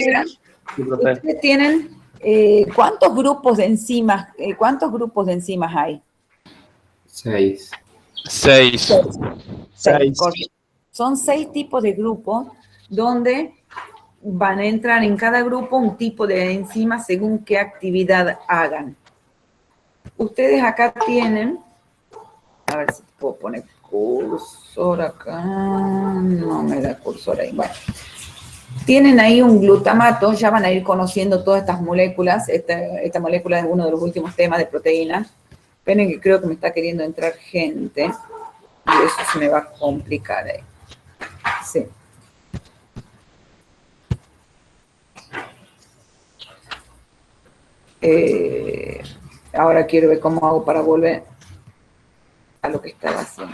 Sí, profe. Ustedes tienen, ¿cuántos grupos de enzimas hay? 6. 6. 6. Correcto. Son 6 tipos de grupos donde van a entrar en cada grupo un tipo de enzima según qué actividad hagan. Ustedes acá tienen, a ver si puedo poner cursor acá, no me da cursor ahí, bueno. Tienen ahí un glutamato, ya van a ir conociendo todas estas moléculas, esta molécula es uno de los últimos temas de proteínas. Esperen que creo que me está queriendo entrar gente y eso se me va a complicar ahí. Sí. Ahora quiero ver cómo hago para volver a lo que estaba haciendo.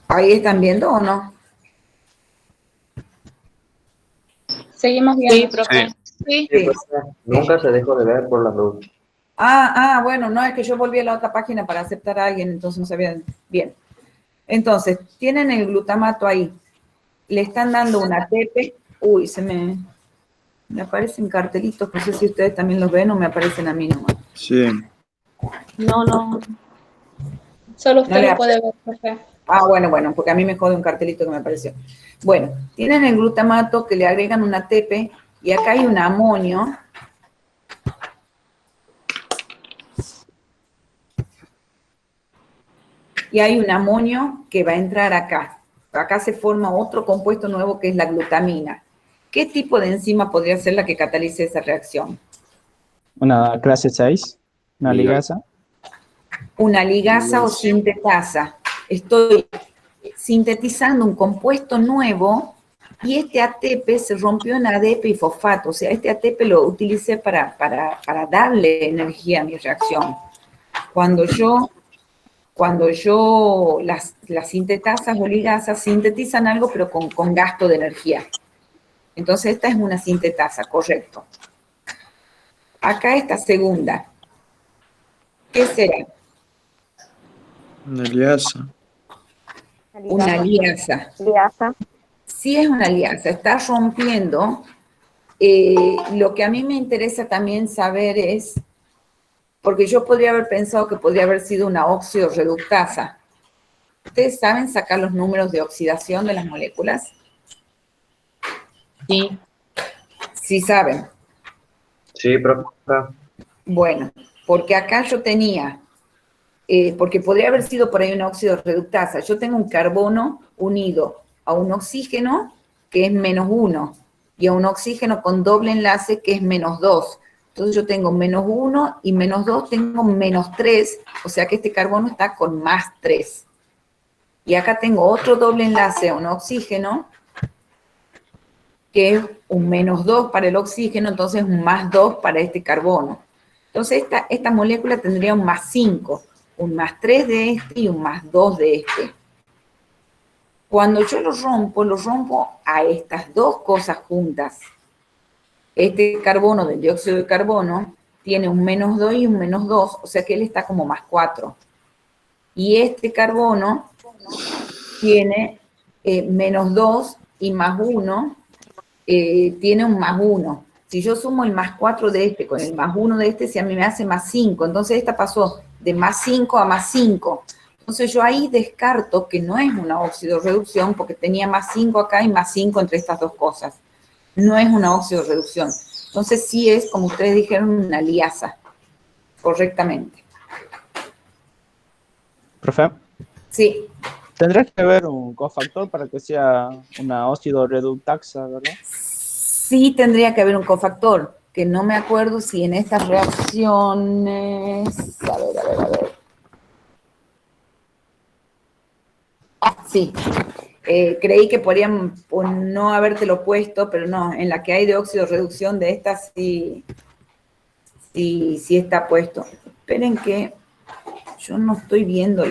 ¿Ahí están viendo o no? Seguimos viendo. Sí, profe. Sí. Sí, profe. Nunca se dejó de ver por la luz. Bueno, no, es que yo volví a la otra página para aceptar a alguien, entonces no sabía bien. Entonces, tienen el glutamato ahí. Le están dando una ATP. Uy, me aparecen cartelitos, no sé si ustedes también los ven o me aparecen a mí nomás. Sí. No. Solo usted lo puede ver, profe. Bueno, porque a mí me jode un cartelito que me apareció. Bueno, tienen el glutamato que le agregan una ATP y acá hay un amonio. Y hay un amonio que va a entrar acá. Acá se forma otro compuesto nuevo que es la glutamina. ¿Qué tipo de enzima podría ser la que catalice esa reacción? Una clase 6, una ligasa. Una ligasa o sintetasa. Estoy sintetizando un compuesto nuevo y este ATP se rompió en ADP y fosfato. O sea, este ATP lo utilicé para darle energía a mi reacción. Cuando las sintetasas o ligasas sintetizan algo, pero con gasto de energía. Entonces, esta es una sintetasa, correcto. Acá esta segunda. ¿Qué será? Una liasa. Una liasa. Sí es una liasa, está rompiendo. Lo que a mí me interesa también saber es, porque yo podría haber pensado que podría haber sido una oxidorreductasa. ¿Ustedes saben sacar los números de oxidación de las moléculas? Sí. Sí saben. Sí, profe. Bueno, porque acá yo tenía, porque podría haber sido por ahí una oxidorreductasa. Yo tengo un carbono unido a un oxígeno que es -1 y a un oxígeno con doble enlace que es -2. Entonces yo tengo -1 y -2 tengo -3, o sea que este carbono está con +3. Y acá tengo otro doble enlace a un oxígeno que es un -2 para el oxígeno, entonces un +2 para este carbono. Entonces esta molécula tendría un +5, un +3 de este y un +2 de este. Cuando yo lo rompo a estas dos cosas juntas. Este carbono del dióxido de carbono tiene un -2 y un -2, o sea que él está como +4. Y este carbono tiene -2 y +1, tiene un +1. Si yo sumo el +4 de este con el +1 de este, a mí me hace +5. Entonces esta pasó de +5 a +5. Entonces yo ahí descarto que no es una oxidorreducción porque tenía +5 acá y +5 entre estas dos cosas. No es una oxidorreducción. Entonces sí es, como ustedes dijeron, una liasa, correctamente. Profe, Sí. tendrá que haber un cofactor para que sea una oxidorreductasa, ¿verdad? Sí tendría que haber un cofactor, que no me acuerdo si en estas reacciones... A ver. Sí. Creí que podrían no habértelo puesto, pero no, en la que hay de oxidorreducción de estas sí está puesto. Esperen que yo no estoy viendo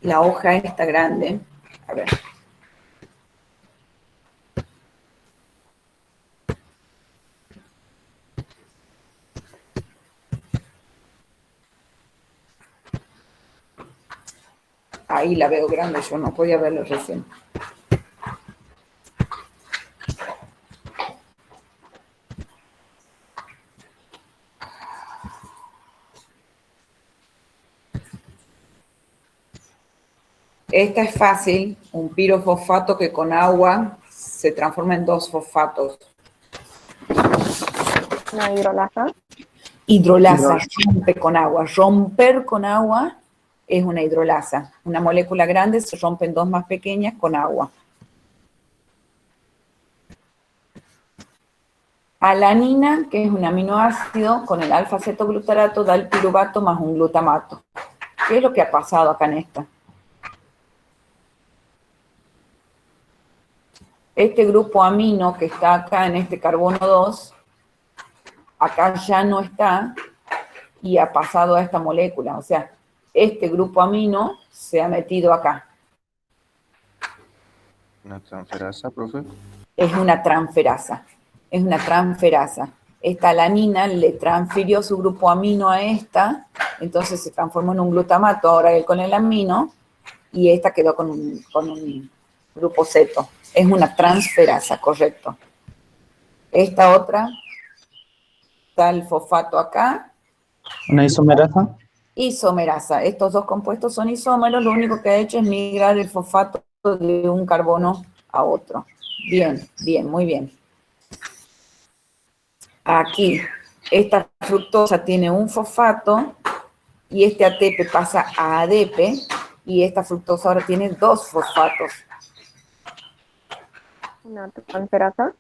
la hoja esta grande. A ver. Ahí la veo grande, yo no podía verlo recién. Esta es fácil, un pirofosfato que con agua se transforma en 2 fosfatos. ¿Una hidrolasa? Hidrolasa, rompe con agua. Romper con agua es una hidrolasa. Una molécula grande se rompe en 2 más pequeñas con agua. Alanina, que es un aminoácido, con el alfa-cetoglutarato da el piruvato más un glutamato. ¿Qué es lo que ha pasado acá en esta? Este grupo amino que está acá en este carbono 2, acá ya no está y ha pasado a esta molécula. O sea, este grupo amino se ha metido acá. ¿Una transferasa, profe? Es una transferasa. Es una transferasa. Esta alanina le transfirió su grupo amino a esta, entonces se transformó en un glutamato, ahora él con el amino, y esta quedó con un grupo ceto. Es una transferasa, correcto. Esta otra, está el fosfato acá. ¿Una isomerasa? Isomerasa. Estos 2 compuestos son isómeros, lo único que ha hecho es migrar el fosfato de un carbono a otro. Bien, bien, muy bien. Aquí, esta fructosa tiene un fosfato y este ATP pasa a ADP y esta fructosa ahora tiene 2 fosfatos. ¿Una transferasa?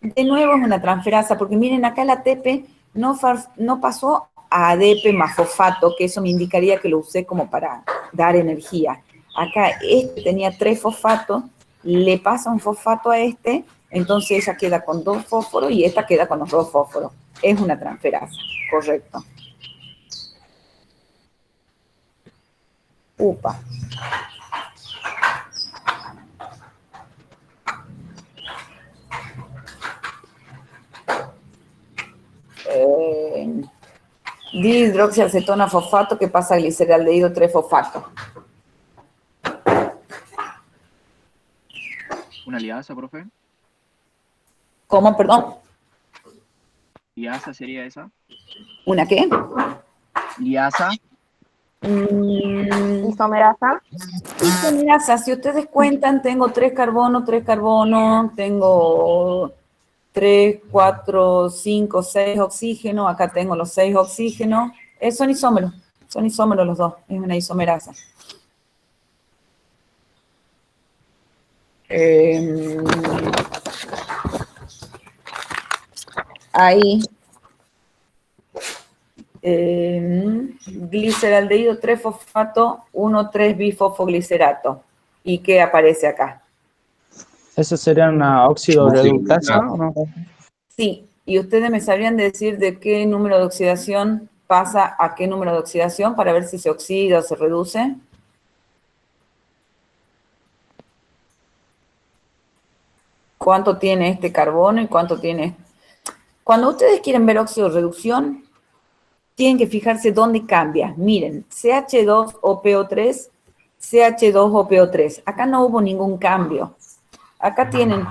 De nuevo es una transferasa, porque miren, acá el ATP no pasó a ADP más fosfato, que eso me indicaría que lo usé como para dar energía. Acá este tenía 3 fosfatos, le pasa un fosfato a este, entonces ella queda con 2 fósforos y esta queda con los 2 fósforos. Es una transferasa, correcto. Upa. Dihidroxiacetona fosfato que pasa a gliceraldehído 3-fosfato. ¿Una liasa, profe? ¿Cómo, perdón? ¿Liasa sería esa? ¿Una qué? ¿Liasa? ¿Isomerasa? Isomerasa, si ustedes cuentan, tengo 3 carbonos, tengo 3, 4, 5, 6 oxígenos, acá tengo los 6 oxígenos, son isómeros los 2, es una isomerasa. Ahí, gliceraldehído 3-fosfato, 1,3-bifosfoglicerato. ¿Y qué aparece acá? ¿Eso sería una óxido reductasa o no? Sí, y ustedes me sabrían decir de qué número de oxidación pasa a qué número de oxidación para ver si se oxida o se reduce. ¿Cuánto tiene este carbono y cuánto tiene este? Cuando ustedes quieren ver óxido reducción, tienen que fijarse dónde cambia. Miren, CH2OPO3, CH2OPO3. Acá no hubo ningún cambio. Acá tienen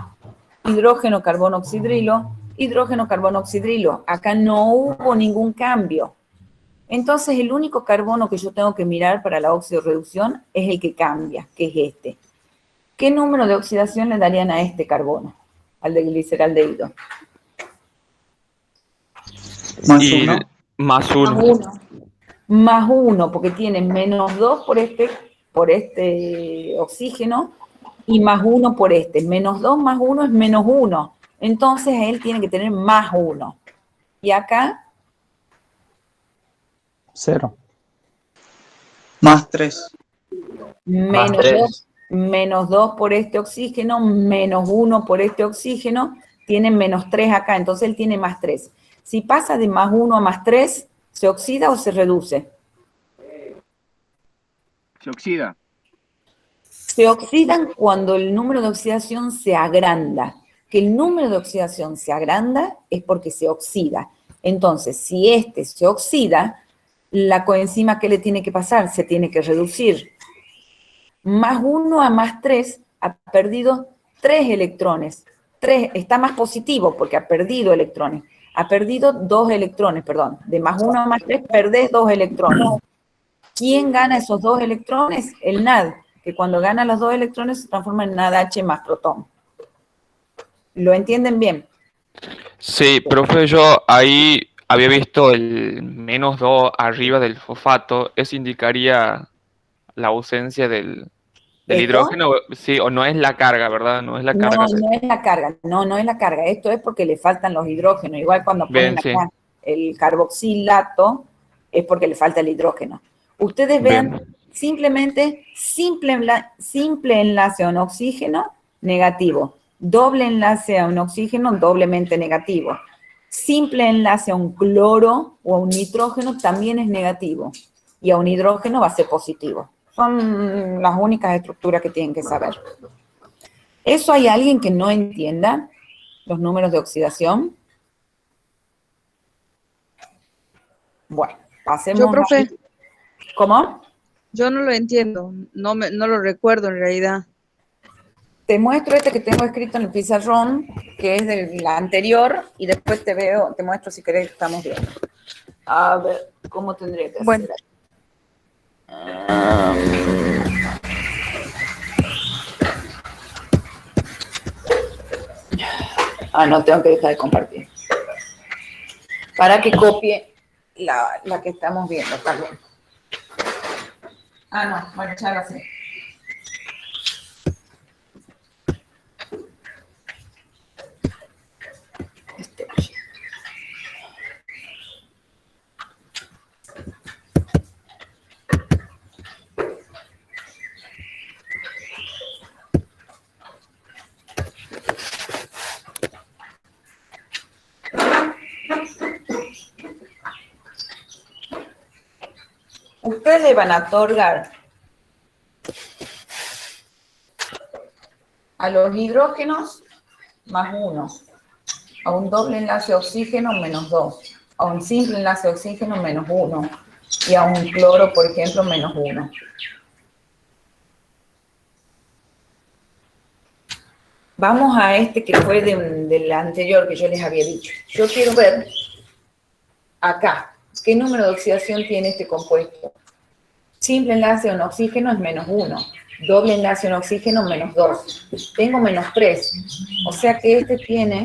hidrógeno, carbono, oxidrilo, hidrógeno, carbono, oxidrilo. Acá no hubo ningún cambio. Entonces, el único carbono que yo tengo que mirar para la oxidorreducción es el que cambia, que es este. ¿Qué número de oxidación le darían a este carbono? Al de gliceraldehído. Más uno. Más 1, porque tiene menos 2 por este oxígeno y más 1 por este. Menos 2 más 1 es menos 1. Entonces, él tiene que tener más 1. Y acá... 0. Más 3. Menos 2 por este oxígeno, menos 1 por este oxígeno, tiene menos 3 acá, entonces él tiene más 3. Si pasa de más 1 a más 3, ¿se oxida o se reduce? Se oxida. Se oxidan cuando el número de oxidación se agranda. Que el número de oxidación se agranda es porque se oxida. Entonces, si este se oxida, la coenzima, ¿qué le tiene que pasar? Se tiene que reducir. Más 1 a más 3 ha perdido 3 electrones. 3 está más positivo porque ha perdido electrones. Ha perdido 2 electrones, perdón. De más 1 a más 3 perdés 2 electrones. ¿Quién gana esos 2 electrones? El NAD, que cuando gana los 2 electrones se transforma en NADH más protón. ¿Lo entienden bien? Sí, profe, yo ahí había visto el -2 arriba del fosfato. Eso indicaría la ausencia del ¿Esto? hidrógeno, sí, o no es la carga, ¿verdad? No es la No, carga. no es la carga, no es la carga. Esto es porque le faltan los hidrógenos. Igual cuando ponen Bien, sí. acá el carboxilato, es porque le falta el hidrógeno. Ustedes vean, Bien. simplemente, simple enlace a un oxígeno, negativo. Doble enlace a un oxígeno, doblemente negativo. Simple enlace a un cloro o a un nitrógeno también es negativo. Y a un hidrógeno va a ser positivo. Son las únicas estructuras que tienen que saber. ¿Eso hay alguien que no entienda los números de oxidación? Bueno, pasemos. Yo, profe, ¿Cómo? yo no lo entiendo, no lo recuerdo en realidad. Te muestro este que tengo escrito en el pizarrón, que es de la anterior, y después te muestro si querés que estamos viendo. A ver, ¿cómo tendría que Bueno. hacer? No, tengo que dejar de compartir. Para que copie la que estamos viendo, está bien. No, bueno, ya la sé. Ustedes le van a otorgar a los hidrógenos más 1, a un doble enlace de oxígeno menos 2, a un simple enlace de oxígeno menos 1 y a un cloro, por ejemplo, menos 1. Vamos a este que fue del anterior que yo les había dicho. Yo quiero ver acá, ¿qué número de oxidación tiene este compuesto? Simple enlace a un oxígeno es menos 1. Doble enlace a un oxígeno, menos 2. Tengo menos 3. O sea que este tiene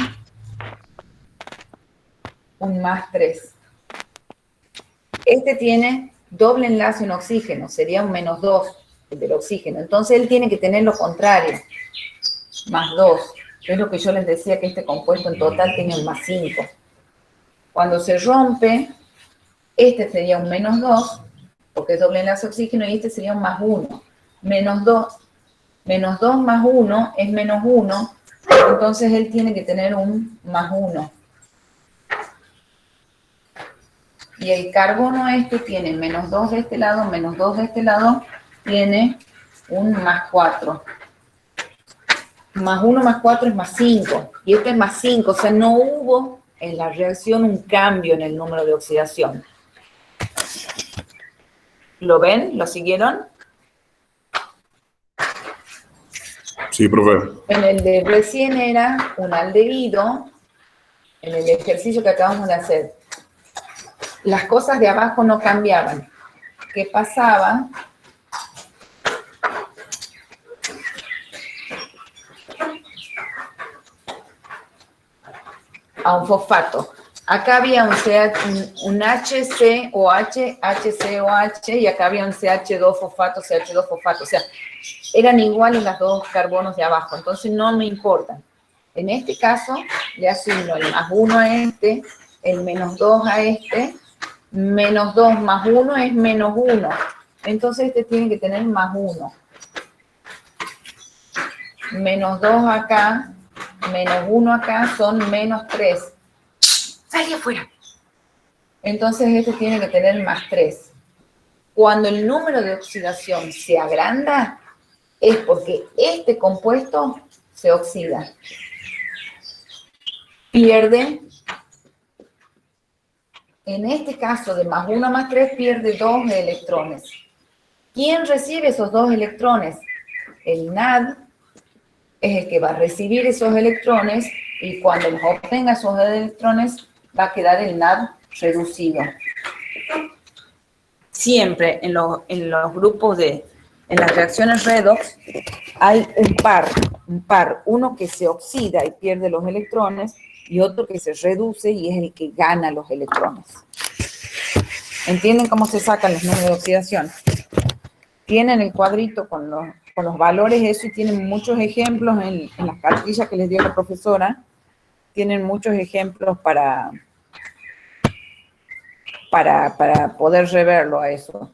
un más 3. Este tiene doble enlace a un oxígeno. Sería un menos 2 el del oxígeno. Entonces él tiene que tener lo contrario. Más 2. Es lo que yo les decía que este compuesto en total tiene un más 5. Cuando se rompe, este sería un menos 2, porque es doble enlace oxígeno, y este sería un más 1. Menos 2 más 1 es menos 1, entonces él tiene que tener un más 1. Y el carbono este tiene menos 2 de este lado, menos 2 de este lado, tiene un más 4. Más 1 más 4 es más 5, y este es más 5, o sea, no hubo en la reacción un cambio en el número de oxidación. ¿Lo ven? ¿Lo siguieron? Sí, profe. En el de recién era un aldehído, en el ejercicio que acabamos de hacer. Las cosas de abajo no cambiaban. ¿Qué pasaba? A un fosfato. Acá había un HCOH, HCOH, y acá había un CH2 fosfato, CH2 fosfato. O sea, eran iguales los dos carbonos de abajo, entonces no me importan. En este caso, le asigno el más 1 a este, el menos 2 a este, menos 2 más 1 es menos 1. Entonces este tiene que tener más 1. Menos 2 acá, menos 1 acá son menos 3. ¡Salí afuera! Entonces este tiene que tener más 3. Cuando el número de oxidación se agranda, es porque este compuesto se oxida. Pierde, en este caso de más 1 más 3, pierde 2 electrones. ¿Quién recibe esos 2 electrones? el NAD es el que va a recibir esos electrones y cuando los obtenga esos electrones va a quedar el NAD reducido. Siempre en los grupos en las reacciones redox hay un par, uno que se oxida y pierde los electrones y otro que se reduce y es el que gana los electrones. ¿Entienden cómo se sacan los números de oxidación? Tienen el cuadrito con los valores, eso, y tienen muchos ejemplos en las cartillas que les dio la profesora. Tienen muchos ejemplos para poder reverlo a eso.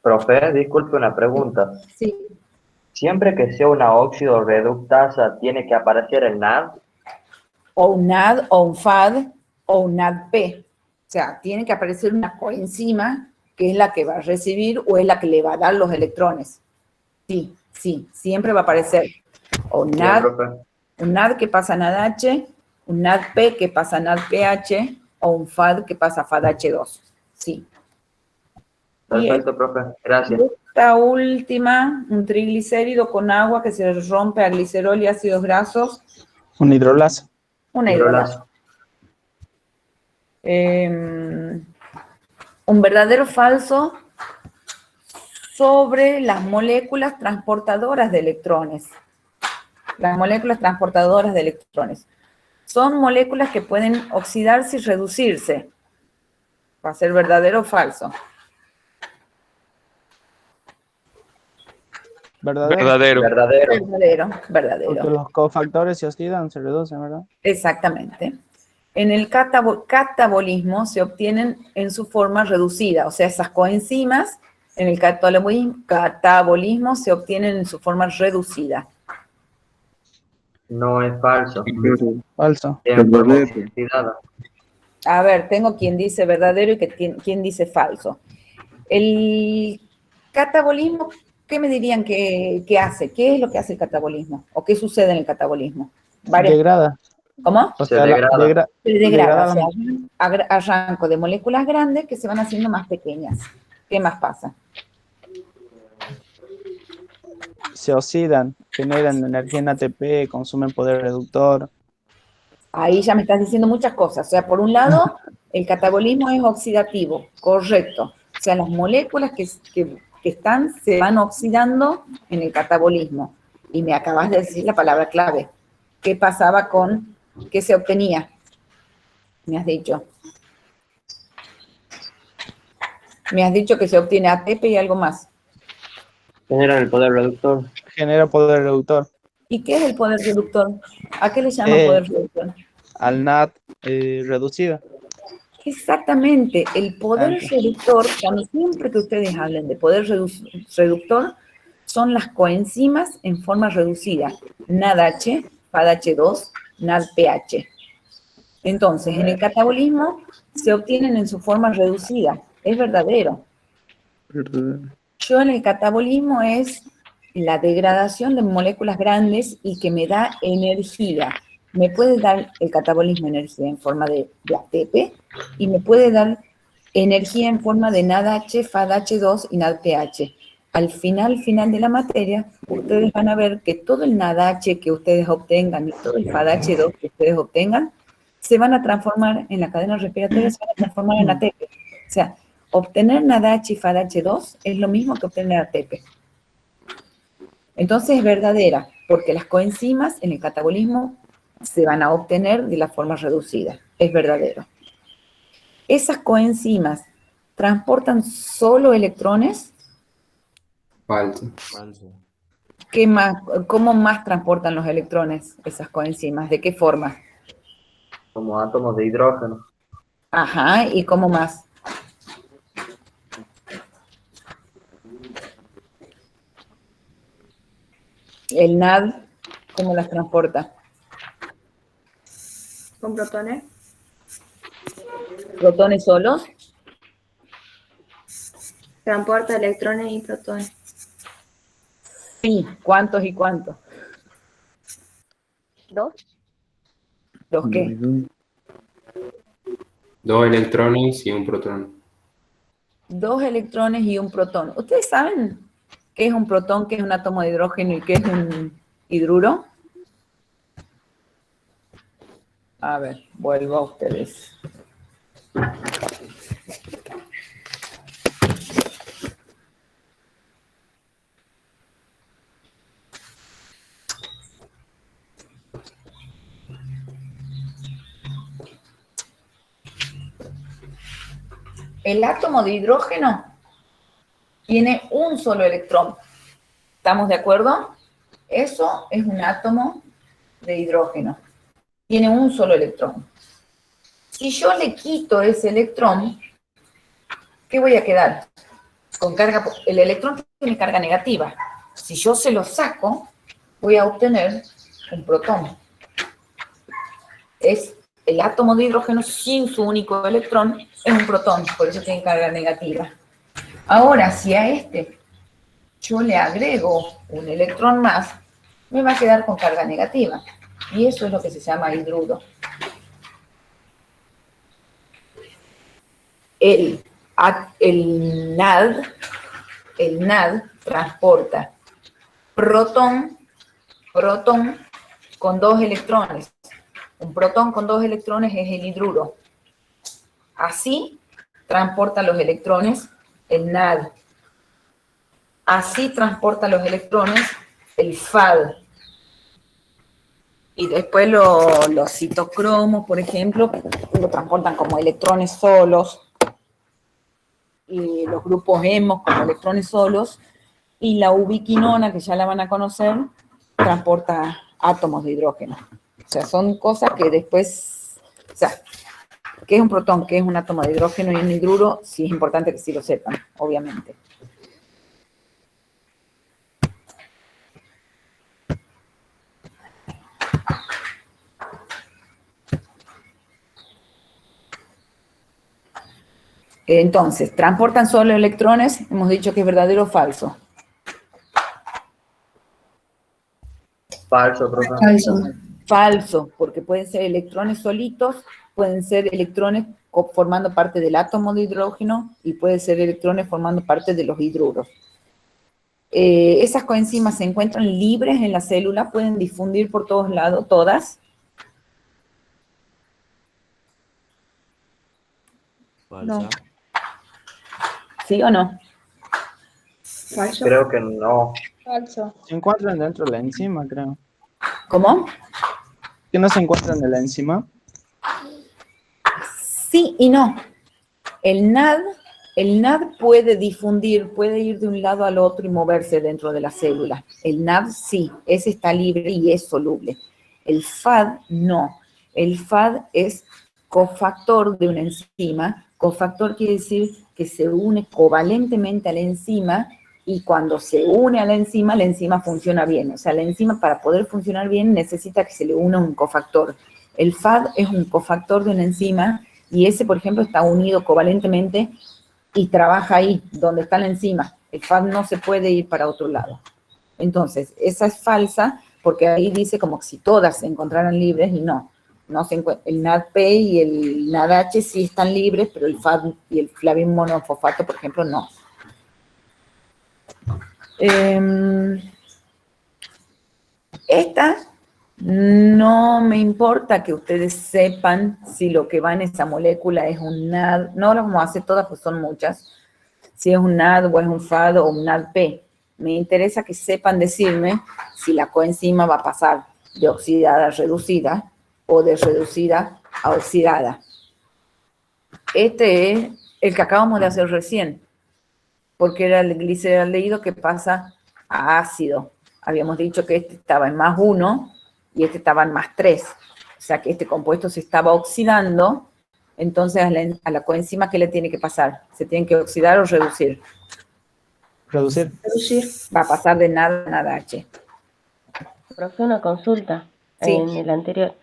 Profe, disculpe una pregunta. Sí. Siempre que sea una óxido reductasa, ¿tiene que aparecer el NAD? O un NAD, o un FAD, o un NADP. O sea, tiene que aparecer una coenzima que es la que va a recibir o es la que le va a dar los electrones. Sí, siempre va a aparecer. O un NAD, un NAD que pasa a NADH, un NADP que pasa a NADPH, o un FAD que pasa a FADH2. Sí. Perfecto, profe. Gracias. Esta última, un triglicérido con agua que se rompe a glicerol y ácidos grasos. Un hidrolazo. Una hidrolazo. Un verdadero o falso sobre las moléculas transportadoras de electrones. Las moléculas transportadoras de electrones. Son moléculas que pueden oxidarse y reducirse. Va a ser verdadero o falso. ¿Verdadero? Verdadero. Verdadero. Porque los cofactores se oxidan, se reducen, ¿verdad? Exactamente. En el catabolismo se obtienen en su forma reducida, o sea, esas coenzimas en el catabolismo se obtienen en su forma reducida. No es falso. Falso. En forma oxidada. A ver, tengo quien dice verdadero y quien dice falso. El catabolismo, ¿qué me dirían que hace? ¿Qué es lo que hace el catabolismo? ¿O qué sucede en el catabolismo? Degrada. ¿Cómo? O sea, Se degrada. O sea, arranco de moléculas grandes que se van haciendo más pequeñas. ¿Qué más pasa? Se oxidan, generan energía en ATP, consumen poder reductor. Ahí ya me estás diciendo muchas cosas. O sea, por un lado, el catabolismo es oxidativo, correcto. O sea, las moléculas que están se van oxidando en el catabolismo. Y me acabas de decir la palabra clave. ¿Qué pasaba con qué se obtenía? Me has dicho. Me has dicho que se obtiene ATP y algo más. Genera el poder reductor. Genera poder reductor. ¿Y qué es el poder reductor? ¿A qué le llama poder reductor? Al NAD reducido. Exactamente, el poder reductor, cuando siempre que ustedes hablen de poder reductor, son las coenzimas en forma reducida, NADH, FADH2, NADPH. Entonces, en el catabolismo se obtienen en su forma reducida, es verdadero. Yo en el catabolismo es la degradación de moléculas grandes y que me da energía. Me puede dar el catabolismo energía en forma de ATP y me puede dar energía en forma de NADH, FADH2 y NADPH. Al final de la materia, ustedes van a ver que todo el NADH que ustedes obtengan y todo el FADH2 que ustedes obtengan se van a transformar en la cadena respiratoria, se van a transformar en ATP. O sea, obtener NADH y FADH2 es lo mismo que obtener ATP. Entonces es verdadera, porque las coenzimas en el catabolismo se van a obtener de la forma reducida. Es verdadero. ¿Esas coenzimas transportan solo electrones? Falso. ¿Qué más? ¿Cómo más transportan los electrones esas coenzimas? ¿De qué forma? Como átomos de hidrógeno. Ajá, ¿y cómo más? El NAD, ¿cómo las transporta? ¿Con protones? ¿Protones solos? Transporta electrones y protones. Sí, ¿cuántos y cuántos? ¿Dos? ¿Los qué? 2 electrones y un protón. 2 electrones y un protón. ¿Ustedes saben qué es un protón, qué es un átomo de hidrógeno y qué es un hidruro? A ver, vuelvo a ustedes. El átomo de hidrógeno tiene un solo electrón. ¿Estamos de acuerdo? Eso es un átomo de hidrógeno. Tiene un solo electrón. Si yo le quito ese electrón, ¿qué voy a quedar? Con carga, el electrón tiene carga negativa. Si yo se lo saco, voy a obtener un protón. Es el átomo de hidrógeno sin su único electrón, es un protón, por eso tiene carga negativa. Ahora, si a este yo le agrego un electrón más, me va a quedar con carga negativa. Y eso es lo que se llama hidruro. El NAD transporta protón con 2 electrones. Un protón con 2 electrones es el hidruro. Así transporta los electrones el NAD. Así transporta los electrones el FAD. Y después los citocromos, por ejemplo, lo transportan como electrones solos. Y los grupos hemos como electrones solos. Y la ubiquinona, que ya la van a conocer, transporta átomos de hidrógeno. O sea, son cosas que después, o sea, ¿qué es un protón? ¿Qué es un átomo de hidrógeno y un hidruro? Sí es importante que sí lo sepan, obviamente. Entonces, ¿transportan solo electrones? Hemos dicho que es verdadero o falso. Falso, profe. Falso. Falso, porque pueden ser electrones solitos, pueden ser electrones formando parte del átomo de hidrógeno y pueden ser electrones formando parte de los hidruros. Esas coenzimas se encuentran libres en la célula, pueden difundir por todos lados, todas. No. ¿Sí o no? Falso. Creo que no. Falso. Se encuentran dentro de la enzima, creo. ¿Cómo? ¿Que no se encuentran en la enzima? Sí y no. El NAD puede difundir, puede ir de un lado al otro y moverse dentro de la célula. El NAD sí, ese está libre y es soluble. El FAD no. El FAD es cofactor de una enzima. Cofactor quiere decir que se une covalentemente a la enzima y cuando se une a la enzima funciona bien. O sea, la enzima para poder funcionar bien necesita que se le una un cofactor. El FAD es un cofactor de una enzima y ese, por ejemplo, está unido covalentemente y trabaja ahí, donde está la enzima. El FAD no se puede ir para otro lado. Entonces, esa es falsa porque ahí dice como que si todas se encontraran libres y no se encuentra. El NADP y el NADH sí están libres, pero el FAD y el flavin monofosfato, por ejemplo, no. Esta no me importa que ustedes sepan si lo que va en esa molécula es un NAD, no las vamos a hacer todas, pues son muchas, si es un NAD o es un FAD o un NADP. Me interesa que sepan decirme si la coenzima va a pasar de oxidada a reducida o de reducida a oxidada. Este es el que acabamos de hacer recién, porque era el gliceraldehído que pasa a ácido. Habíamos dicho que este estaba en +1 y este estaba en +3. O sea que este compuesto se estaba oxidando, entonces a la coenzima, ¿qué le tiene que pasar? ¿Se tiene que oxidar o reducir? Reducir. Va a pasar de NAD a NADH. Profe, una consulta. Sí. En el anterior,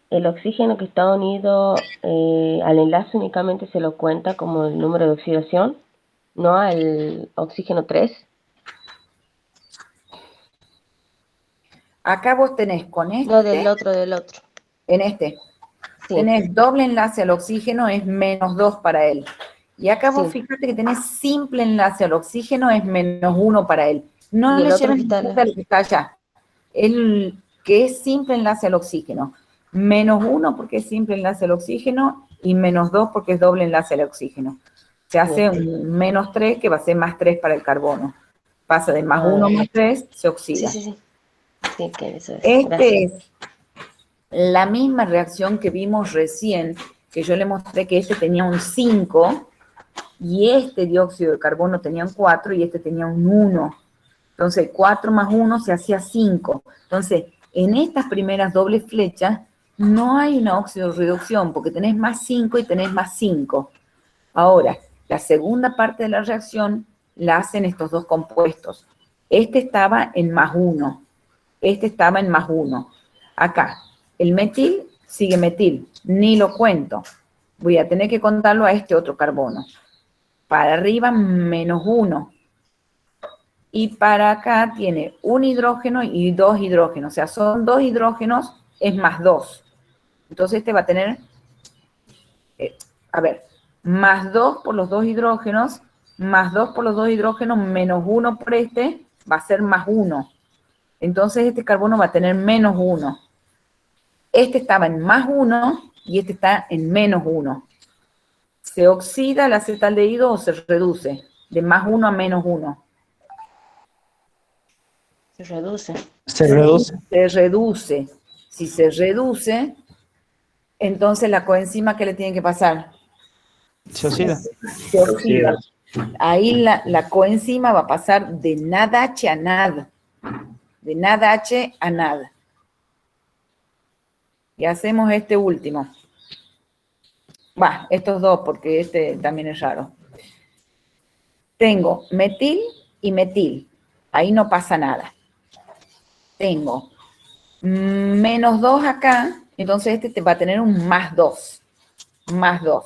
el oxígeno que está unido al enlace únicamente se lo cuenta como el número de oxidación, no al oxígeno 3. Acá vos tenés con este. No, del otro. En este. Sí. Tenés doble enlace al oxígeno, es -2 para él. Y acá vos Sí. fíjate que tenés simple enlace al oxígeno, es -1 para él. No Y el le otro lleves que en está cuenta lo que está allá. El que es simple enlace al oxígeno. -1 porque es simple enlace al oxígeno y -2 porque es doble enlace al oxígeno. Se hace un -3 que va a ser +3 para el carbono. Pasa de +1 a +3, se oxida. Sí. Sí, que eso es. Este Gracias. es la misma reacción que vimos recién, que yo le mostré que este tenía un 5 y este dióxido de carbono tenía un 4 y este tenía un 1. Entonces, 4 más 1 se hacía 5. Entonces, en estas primeras dobles flechas no hay una oxidorreducción porque tenés +5 y tenés +5. Ahora, la segunda parte de la reacción la hacen estos dos compuestos. Este estaba en +1. Este estaba en +1. Acá, el metil sigue metil. Ni lo cuento. Voy a tener que contarlo a este otro carbono. Para arriba, -1. Y para acá tiene un hidrógeno y 2 hidrógenos. O sea, son 2 hidrógenos, es +2. Entonces este va a tener, +2 por los 2 hidrógenos, +2 por los 2 hidrógenos, -1 por este, va a ser +1. Entonces este carbono va a tener -1. Este estaba en +1 y este está en -1. ¿Se oxida el acetaldehído o se reduce? De +1 a -1. Se reduce. Se reduce. Se reduce. Si se reduce, entonces la coenzima, ¿qué le tiene que pasar? Se oxida. Se oxida. Ahí la coenzima va a pasar de NADH a NAD. De NADH a NAD. Y hacemos este último. Estos dos, porque este también es raro. Tengo metil y metil. Ahí no pasa nada. Tengo -2 acá, entonces este te va a tener un +2. +2.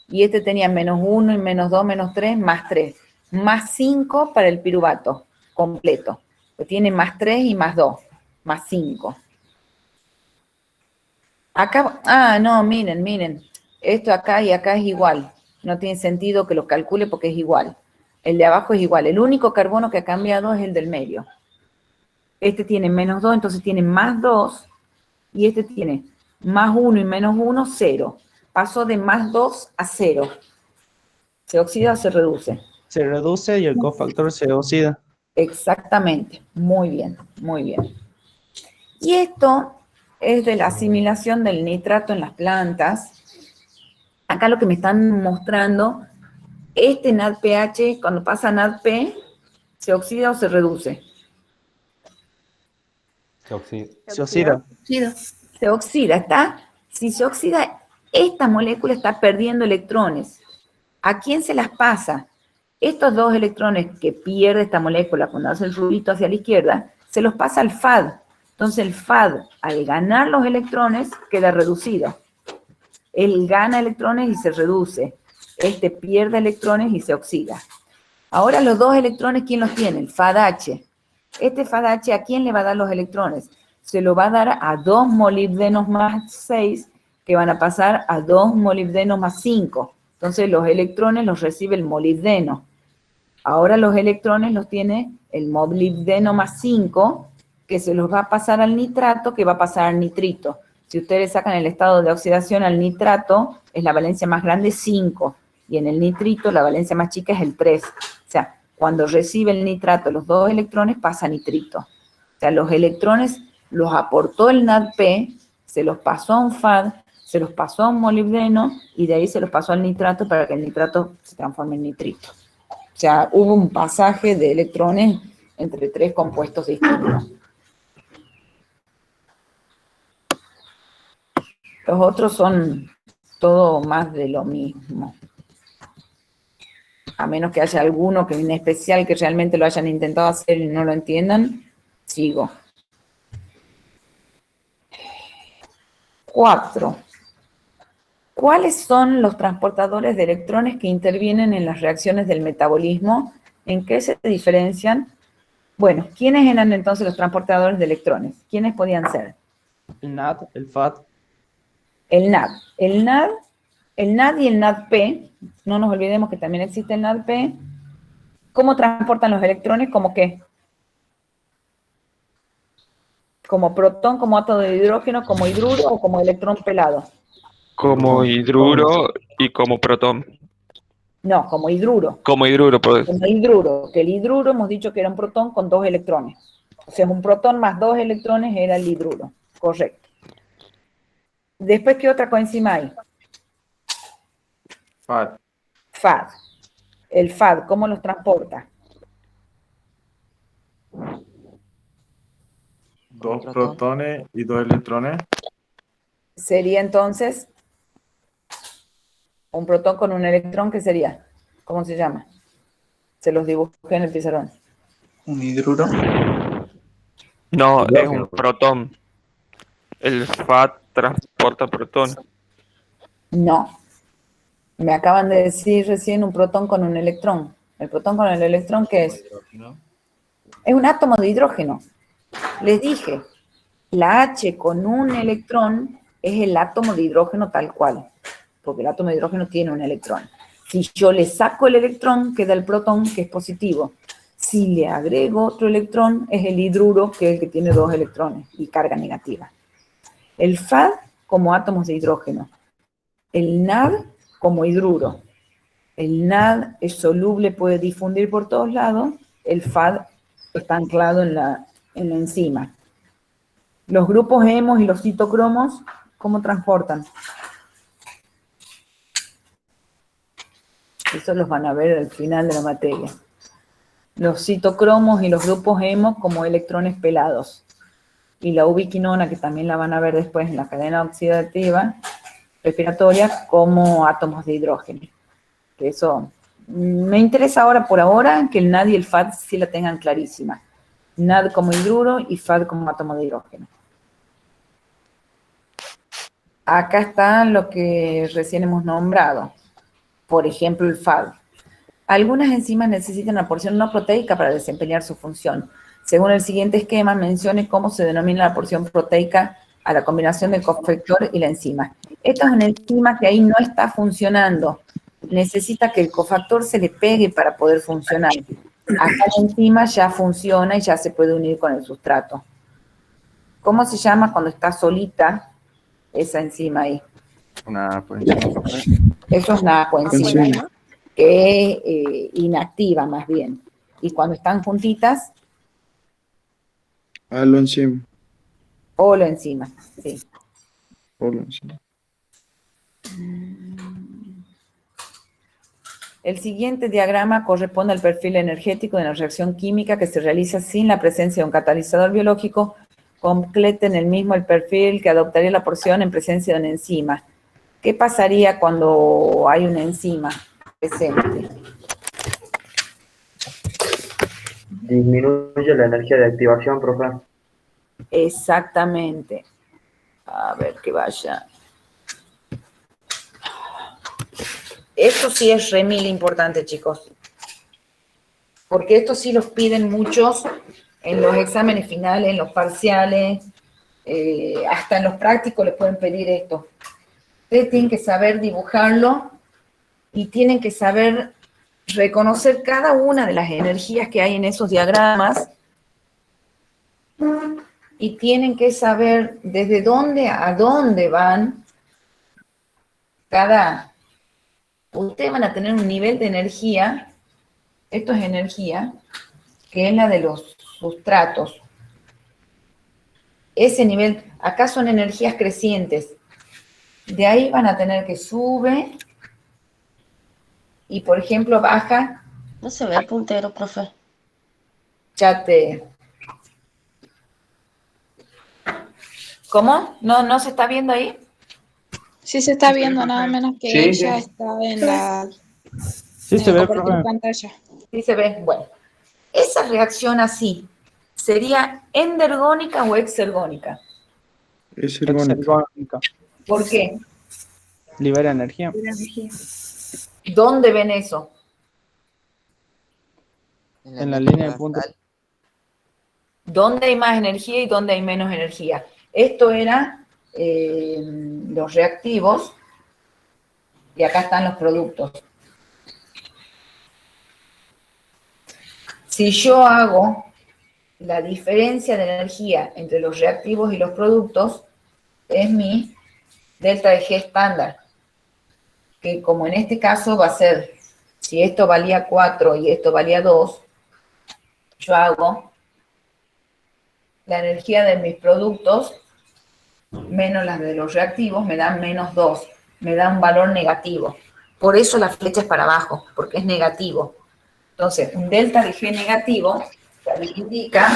Y este tenía -1 y -2, -3, +3. +5 para el piruvato completo. Pues tiene +3 y +2. +5. Acá, no, miren. Esto acá y acá es igual. No tiene sentido que lo calcule porque es igual. El de abajo es igual. El único carbono que ha cambiado es el del medio. Este tiene -2, entonces tiene +2. Y este tiene +1 y -1, 0. Pasó de +2 a 0. ¿Se oxida o se reduce? Se reduce y el cofactor se oxida. Exactamente. Muy bien, muy bien. Y esto es de la asimilación del nitrato en las plantas. Acá lo que me están mostrando, este NADPH, cuando pasa a NADP, ¿se oxida o se reduce? Se oxida. Se oxida. Se oxida, ¿está? Si se oxida, esta molécula está perdiendo electrones. ¿A quién se las pasa? Estos 2 electrones que pierde esta molécula cuando hace el rulito hacia la izquierda, se los pasa al FAD. Entonces el FAD, al ganar los electrones, queda reducido. Él gana electrones y se reduce. Este pierde electrones y se oxida. Ahora los 2 electrones, ¿quién los tiene? El FADH. Este FADH, ¿a quién le va a dar los electrones? Se lo va a dar a 2 molibdenos más 6, que van a pasar a 2 molibdenos más 5. Entonces los electrones los recibe el molibdeno. Ahora los electrones los tiene el molibdeno más 5, que se los va a pasar al nitrato, que va a pasar al nitrito. Si ustedes sacan el estado de oxidación al nitrato, es la valencia más grande 5, y en el nitrito la valencia más chica es el 3. O sea, cuando recibe el nitrato los 2 electrones, pasa a nitrito. O sea, los electrones los aportó el NADP, se los pasó a un FAD, se los pasó a un molibdeno, y de ahí se los pasó al nitrato para que el nitrato se transforme en nitrito. O sea, hubo un pasaje de electrones entre 3 compuestos distintos. Los otros son todo más de lo mismo. A menos que haya alguno que en especial que realmente lo hayan intentado hacer y no lo entiendan, sigo. 4. ¿Cuáles son los transportadores de electrones que intervienen en las reacciones del metabolismo? ¿En qué se diferencian? Bueno, ¿quiénes eran entonces los transportadores de electrones? ¿Quiénes podían ser? El NAD, el FAD. El NAD. El NAD El NAD y el NADP, no nos olvidemos que también existe el NADP. ¿Cómo transportan los electrones? ¿Cómo qué? ¿Como protón, como átomo de hidrógeno, como hidruro o como electrón pelado? Como hidruro y como protón. No, como hidruro. Como hidruro, pues. Como hidruro, que el hidruro hemos dicho que era un protón con 2 electrones. O sea, un protón más 2 electrones era el hidruro. Correcto. Después, ¿qué otra coenzima hay? FAD. FAD. El FAD, ¿cómo los transporta? 2 protones y 2 electrones. Sería entonces un protón con un electrón, ¿qué sería? ¿Cómo se llama? Se los dibujé en el pizarrón. Un hidruro. No, es Hidrógeno. un protón. El FAD transporta protón. No. Me acaban de decir recién un protón con un electrón. ¿El protón con el electrón qué es? Es un átomo de hidrógeno. Les dije, la H con un electrón es el átomo de hidrógeno tal cual, porque el átomo de hidrógeno tiene un electrón. Si yo le saco el electrón, queda el protón, que es positivo. Si le agrego otro electrón, es el hidruro, que es el que tiene 2 electrones y carga negativa. El FAD como átomos de hidrógeno. El NAD como hidruro. El NAD es soluble, puede difundir por todos lados. El FAD está anclado en la enzima. Los grupos hemos y los citocromos, ¿cómo transportan? Eso los van a ver al final de la materia. Los citocromos y los grupos hemos como electrones pelados. Y la ubiquinona, que también la van a ver después en la cadena oxidativa respiratoria, como átomos de hidrógeno. Que eso me interesa ahora, por ahora, que el NAD y el FAD sí la tengan clarísima. NAD como hidruro y FAD como átomo de hidrógeno. Acá está lo que recién hemos nombrado. Por ejemplo, el FAD. Algunas enzimas necesitan una porción no proteica para desempeñar su función. Según el siguiente esquema, mencione cómo se denomina la porción proteica a la combinación del cofactor y la enzima. Esta es una enzima que ahí no está funcionando. Necesita que el cofactor se le pegue para poder funcionar. Acá la enzima ya funciona y ya se puede unir con el sustrato. ¿Cómo se llama cuando está solita esa enzima ahí? Una coenzima, profe. Eso es una coenzima, que es inactiva más bien. Y cuando están juntitas, Haloenzima. holoenzima, sí. Holoenzima. El siguiente diagrama corresponde al perfil energético de una reacción química que se realiza sin la presencia de un catalizador biológico. Completen el mismo el perfil que adoptaría la porción en presencia de una enzima. ¿Qué pasaría cuando hay una enzima presente? Disminuye la energía de activación, profe. Exactamente. A ver que vaya. Esto sí es remil importante, chicos. Porque esto sí los piden muchos en los exámenes finales, en los parciales, hasta en los prácticos les pueden pedir esto. Ustedes tienen que saber dibujarlo y tienen que saber reconocer cada una de las energías que hay en esos diagramas y tienen que saber desde dónde a dónde van cada... Ustedes van a tener un nivel de energía, esto es energía, que es la de los sustratos. Ese nivel, acá son energías crecientes. De ahí van a tener que sube y, por ejemplo, baja. No se ve el puntero, profe. Ya te... ¿Cómo? ¿No se está viendo ahí? Sí se está viendo, nada menos que Sí, ella sí. está en la Sí se ve, compartir profe. pantalla. Sí se ve. Bueno, esa reacción así, ¿sería endergónica o exergónica? Es ergónica. Exergónica. ¿Por qué? Libera energía. ¿Dónde ven eso? En la línea de punto. ¿Dónde hay más energía y dónde hay menos energía? Esto era los reactivos Y acá están los productos. Si yo hago la diferencia de energía entre los reactivos y los productos, es mi delta de G estándar, que como en este caso va a ser, si esto valía 4 y esto valía 2, yo hago la energía de mis productos menos las de los reactivos, me dan menos 2, me da un valor negativo. Por eso la flecha es para abajo, porque es negativo. Entonces, un delta de G negativo indica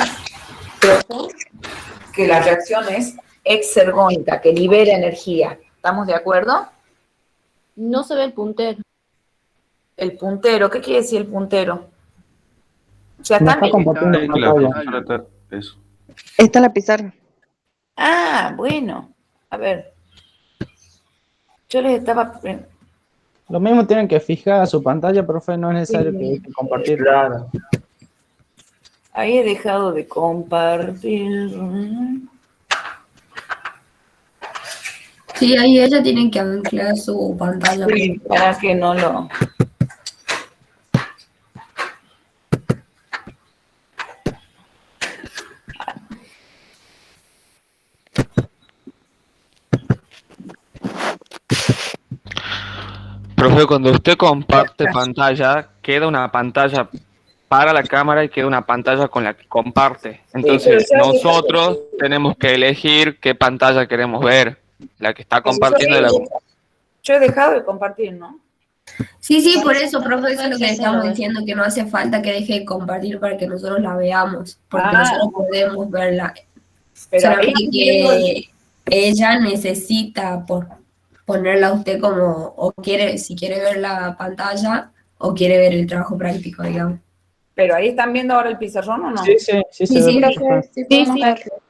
que la reacción es exergónica, que libera energía. ¿Estamos de acuerdo? No se ve el puntero. El puntero, ¿qué quiere decir el puntero? O sea, No está también... compartiendo Ahí, pantalla. eso. Está en la pizarra. Ah, bueno. A ver. Yo les estaba... Lo mismo tienen que fijar su pantalla, profe, no es necesario que compartir. Claro. Ahí he dejado de compartir. Sí, ahí ella tiene que anclar su pantalla. Sí, para que no lo... Profe, cuando usted comparte pantalla, queda una pantalla para la cámara y queda una pantalla con la que comparte. Entonces, pero ya nosotros tenemos que elegir qué pantalla queremos ver. La que está compartiendo de la... Yo he dejado de compartir, ¿no? Sí, por eso, profe, eso es lo que le estamos diciendo, que no hace falta que deje de compartir para que nosotros la veamos, porque nosotros podemos verla. Pero Solamente ahí que ella necesita ponerla a usted como, o quiere, si quiere ver la pantalla, o quiere ver el trabajo práctico, digamos. Pero ahí están viendo ahora el pizarrón, ¿o no? Sí, se ve, profe. Sí, podemos verlo.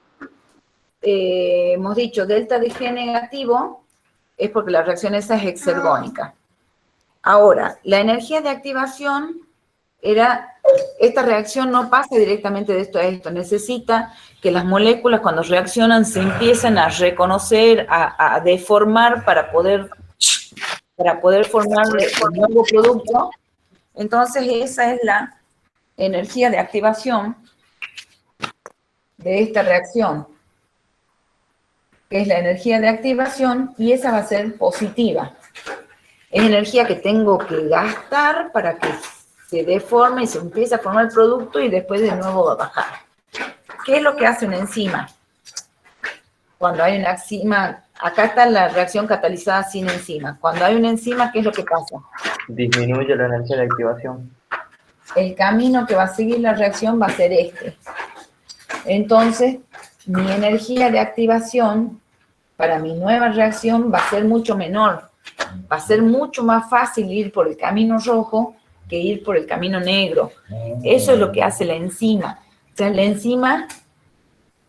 Hemos dicho delta de G negativo es porque la reacción esa es exergónica. Ahora, la energía de activación era, esta reacción no pasa directamente de esto a esto, necesita que las moléculas cuando reaccionan se empiecen a reconocer, a deformar para poder formar un nuevo producto. Entonces esa es la energía de activación de esta reacción, que es la energía de activación, y esa va a ser positiva. Es energía que tengo que gastar para que se deforme y se empiece a formar el producto y después de nuevo va a bajar. ¿Qué es lo que hace una enzima? Cuando hay una enzima, acá está la reacción catalizada sin enzima. Cuando hay una enzima, ¿qué es lo que pasa? Disminuye la energía de activación. El camino que va a seguir la reacción va a ser este. Entonces, mi energía de activación para mi nueva reacción va a ser mucho menor. Va a ser mucho más fácil ir por el camino rojo que ir por el camino negro. Eso es lo que hace la enzima. O sea, la enzima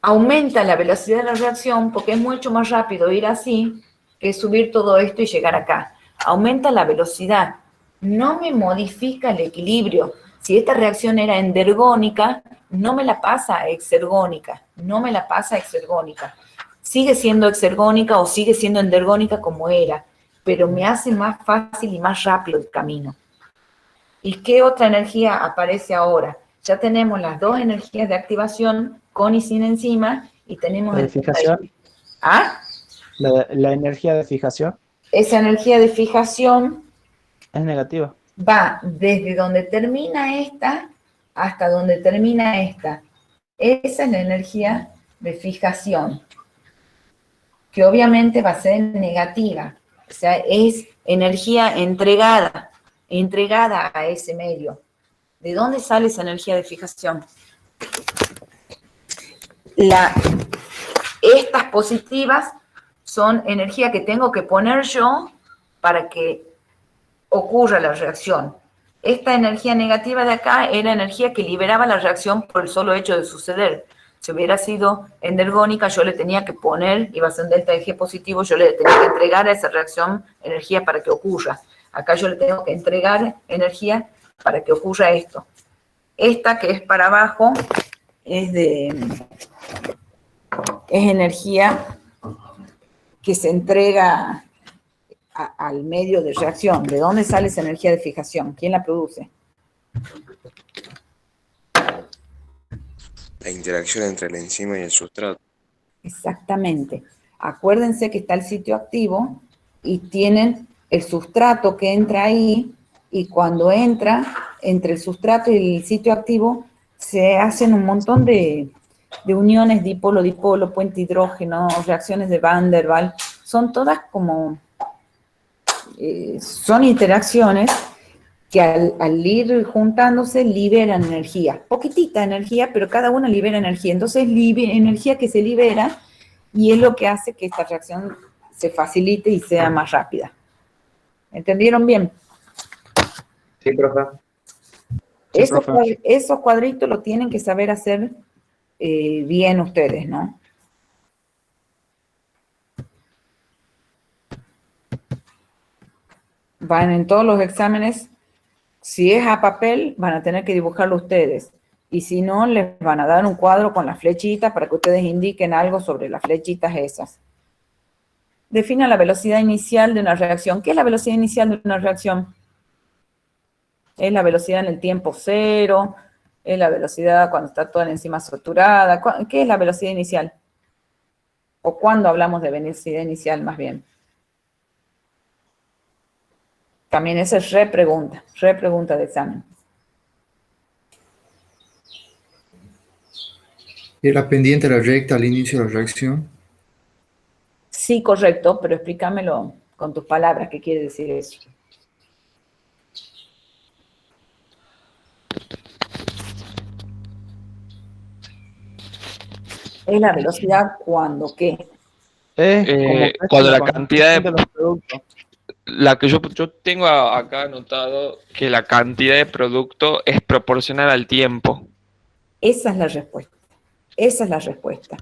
aumenta la velocidad de la reacción porque es mucho más rápido ir así que subir todo esto y llegar acá. Aumenta la velocidad. No me modifica el equilibrio. Si esta reacción era endergónica, no me la pasa a exergónica. No me la pasa a exergónica. Sigue siendo exergónica o sigue siendo endergónica como era, pero me hace más fácil y más rápido el camino. ¿Y qué otra energía aparece ahora? Ya tenemos las dos energías de activación, con y sin enzima, y tenemos... ¿La de fijación? ¿Ah? La energía de fijación Esa energía de fijación es negativa. va desde donde termina esta hasta donde termina esta. Esa es la energía de fijación, que obviamente va a ser negativa. O sea, es energía entregada a ese medio. ¿De dónde sale esa energía de fijación? Estas positivas son energía que tengo que poner yo para que ocurra la reacción. Esta energía negativa de acá era energía que liberaba la reacción por el solo hecho de suceder. Si hubiera sido endergónica, yo le tenía que poner, iba a ser un delta de G positivo, yo le tenía que entregar a esa reacción energía para que ocurra. Acá yo le tengo que entregar energía para que ocurra esto. Esta que es para abajo es energía que se entrega al medio de reacción. ¿De dónde sale esa energía de fijación? ¿Quién la produce? La interacción entre la enzima y el sustrato. Exactamente. Acuérdense que está el sitio activo y tienen el sustrato que entra ahí, y cuando entra entre el sustrato y el sitio activo se hacen un montón de uniones dipolo-dipolo, puente hidrógeno, reacciones de Van der Waals. Son todas como, son interacciones que al ir juntándose liberan energía, poquitita energía, pero cada una libera energía. Entonces, energía que se libera, y es lo que hace que esta reacción se facilite y sea más rápida. ¿Entendieron bien? Sí, profe. Esos cuadritos lo tienen que saber hacer bien ustedes, ¿no? Van en todos los exámenes, si es a papel, van a tener que dibujarlo ustedes. Y si no, les van a dar un cuadro con las flechitas para que ustedes indiquen algo sobre las flechitas esas. Defina la velocidad inicial de una reacción. ¿Qué es la velocidad inicial de una reacción? Es la velocidad en el tiempo cero, es la velocidad cuando está toda la enzima saturada. ¿Qué es la velocidad inicial? ¿O cuándo hablamos de velocidad inicial más bien? También esa es repregunta de examen. ¿Era pendiente la recta al inicio de la reacción? Sí, correcto, pero explícamelo con tus palabras, ¿qué quiere decir eso? Es la velocidad cuando ¿qué? Cuando la cantidad de los productos. La que yo tengo acá anotado que la cantidad de producto es proporcional al tiempo. Esa es la respuesta. Esa es la respuesta.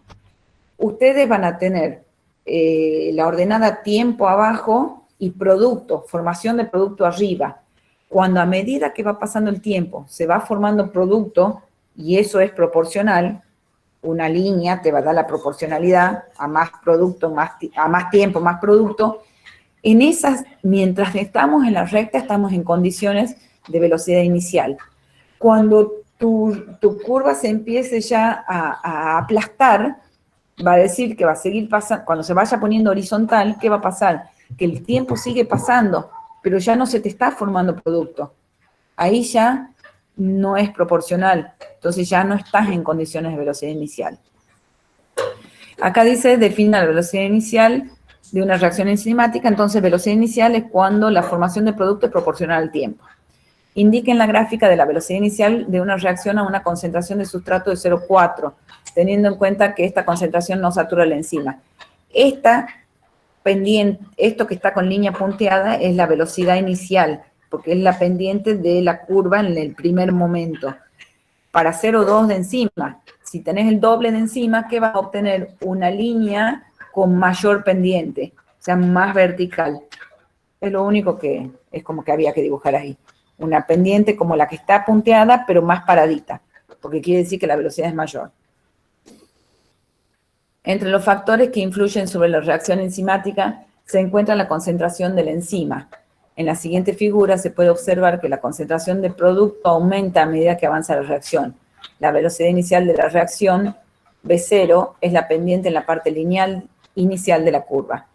Ustedes van a tener la ordenada tiempo abajo y producto, formación de producto arriba. Cuando a medida que va pasando el tiempo se va formando producto, y eso es proporcional, una línea te va a dar la proporcionalidad a más producto, a más tiempo, más producto. En esas, mientras estamos en la recta, estamos en condiciones de velocidad inicial. Cuando tu curva se empiece ya a aplastar, va a decir que va a seguir pasando, cuando se vaya poniendo horizontal, ¿qué va a pasar? Que el tiempo sigue pasando, pero ya no se te está formando producto. Ahí ya no es proporcional, entonces ya no estás en condiciones de velocidad inicial. Acá dice, defina la velocidad inicial de una reacción enzimática. Entonces, velocidad inicial es cuando la formación del producto es proporcional al tiempo. Indiquen la gráfica de la velocidad inicial de una reacción a una concentración de sustrato de 0,4, teniendo en cuenta que esta concentración no satura la enzima. Esta pendiente, esto que está con línea punteada es la velocidad inicial, porque es la pendiente de la curva en el primer momento. Para 0,2 de enzima, si tenés el doble de enzima, ¿qué vas a obtener? Una línea con mayor pendiente, o sea, más vertical. Es lo único que es como que había que dibujar ahí. Una pendiente como la que está punteada, pero más paradita, porque quiere decir que la velocidad es mayor. Entre los factores que influyen sobre la reacción enzimática se encuentra la concentración de la enzima. En la siguiente figura se puede observar que la concentración de producto aumenta a medida que avanza la reacción. La velocidad inicial de la reacción, V0, es la pendiente en la parte lineal inicial de la curva.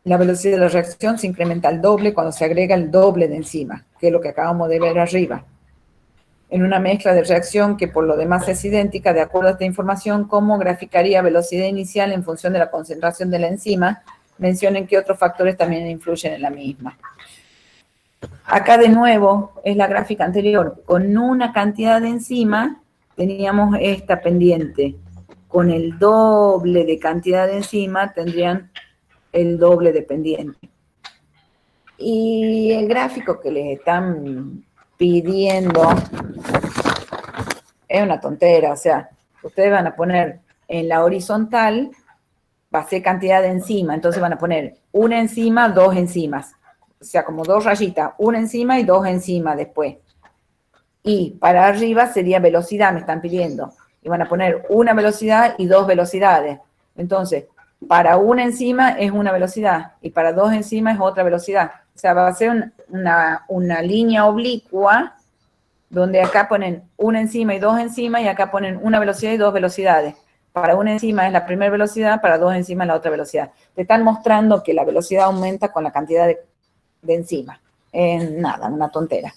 La velocidad de la reacción se incrementa al doble cuando se agrega el doble de enzima, que es lo que acabamos de ver arriba. En una mezcla de reacción que por lo demás es idéntica, de acuerdo a esta información, ¿cómo graficaría velocidad inicial en función de la concentración de la enzima? Mencionen qué otros factores también influyen en la misma. Acá de nuevo es la gráfica anterior. Con una cantidad de enzima teníamos esta pendiente. Con el doble de cantidad de enzima tendrían el doble de pendiente. Y el gráfico que les están pidiendo es una tontera. O sea, ustedes van a poner en la horizontal, va a ser cantidad de enzima, entonces van a poner una enzima, dos enzimas. O sea, como dos rayitas, una enzima y dos enzimas después. Y para arriba sería velocidad, me están pidiendo. Y van a poner una velocidad y dos velocidades. Entonces, para una enzima es una velocidad y para dos enzimas es otra velocidad. O sea, va a ser una línea oblicua donde acá ponen una enzima y dos enzimas y acá ponen una velocidad y dos velocidades. Para una enzima es la primera velocidad, para dos enzimas la otra velocidad. Te están mostrando que la velocidad aumenta con la cantidad de enzimas. Nada, una tontera.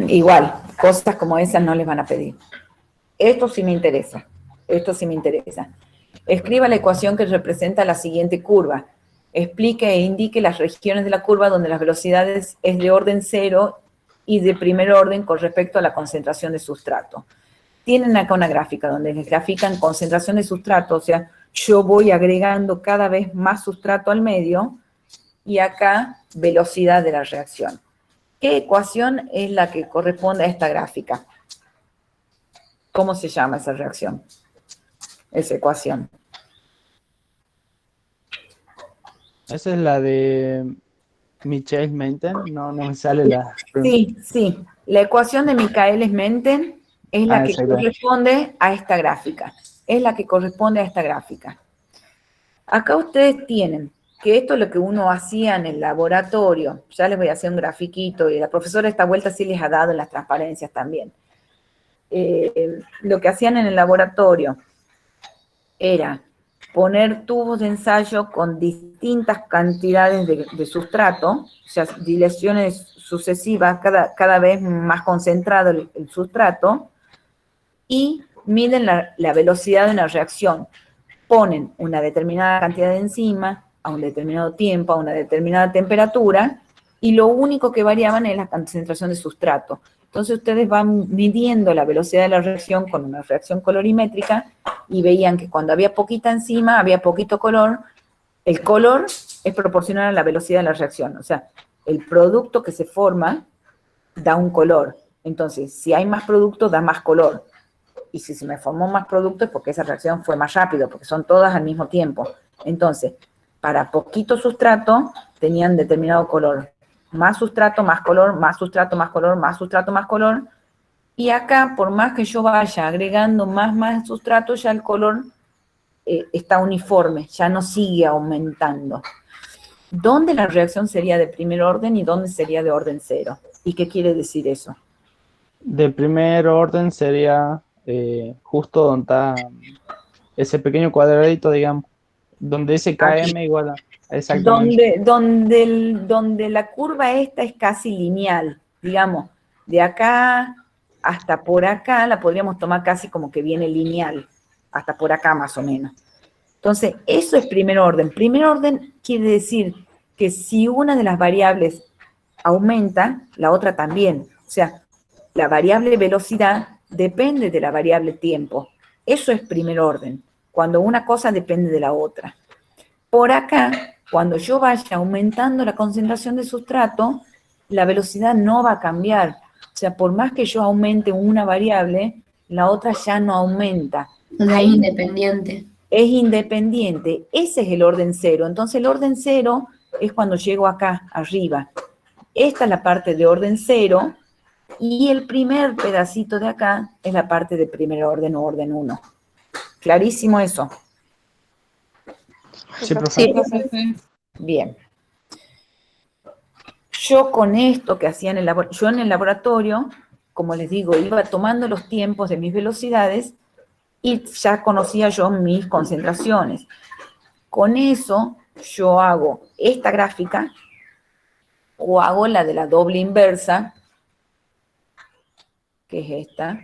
Igual, cosas como esas no les van a pedir. Esto sí me interesa. Esto sí me interesa. Escriba la ecuación que representa la siguiente curva. Explique e indique las regiones de la curva donde las velocidades es de orden cero y de primer orden con respecto a la concentración de sustrato. Tienen acá una gráfica donde les grafican concentración de sustrato, o sea, yo voy agregando cada vez más sustrato al medio y acá velocidad de la reacción. ¿Qué ecuación es la que corresponde a esta gráfica? ¿Cómo se llama esa reacción? Esa ecuación. Esa es la de Michaelis-Menten, no me sale la... Sí. La ecuación de Michaelis-Menten es la que corresponde a esta gráfica. Es la que corresponde a esta gráfica. Acá ustedes tienen que esto es lo que uno hacía en el laboratorio. Ya les voy a hacer un grafiquito y la profesora esta vuelta sí les ha dado en las transparencias también. Lo que hacían en el laboratorio era poner tubos de ensayo con distintas cantidades de sustrato, o sea, dilaciones sucesivas, cada vez más concentrado el sustrato, y miden la velocidad de una reacción. Ponen una determinada cantidad de enzima a un determinado tiempo, a una determinada temperatura, y lo único que variaban es la concentración de sustrato. Entonces ustedes van midiendo la velocidad de la reacción con una reacción colorimétrica y veían que cuando había poquita enzima, había poquito color. El color es proporcional a la velocidad de la reacción. O sea, el producto que se forma da un color. Entonces, si hay más producto, da más color. Y si se me formó más producto es porque esa reacción fue más rápido, porque son todas al mismo tiempo. Entonces, para poquito sustrato, tenían determinado color. Más sustrato, más color, más sustrato, más color, más sustrato, más color. Y acá, por más que yo vaya agregando más sustrato, ya el color está uniforme, ya no sigue aumentando. ¿Dónde la reacción sería de primer orden y dónde sería de orden cero? ¿Y qué quiere decir eso? De primer orden sería justo donde está ese pequeño cuadradito, digamos, donde ese KM igual a... Exactamente. Donde la curva esta es casi lineal, digamos, de acá hasta por acá la podríamos tomar casi como que viene lineal, hasta por acá más o menos. Entonces, eso es primer orden. Primer orden quiere decir que si una de las variables aumenta, la otra también. O sea, la variable velocidad depende de la variable tiempo. Eso es primer orden, cuando una cosa depende de la otra. Por acá, cuando yo vaya aumentando la concentración de sustrato, la velocidad no va a cambiar. O sea, por más que yo aumente una variable, la otra ya no aumenta. Es independiente. Es independiente. Ese es el orden cero. Entonces, el orden cero es cuando llego acá, arriba. Esta es la parte de orden cero y el primer pedacito de acá es la parte de primer orden o orden 1. ¿Clarísimo eso? Sí, profe. Bien. Yo con esto que hacía en el laboratorio, como les digo, iba tomando los tiempos de mis velocidades y ya conocía yo mis concentraciones. Con eso yo hago esta gráfica o hago la de la doble inversa, que es esta.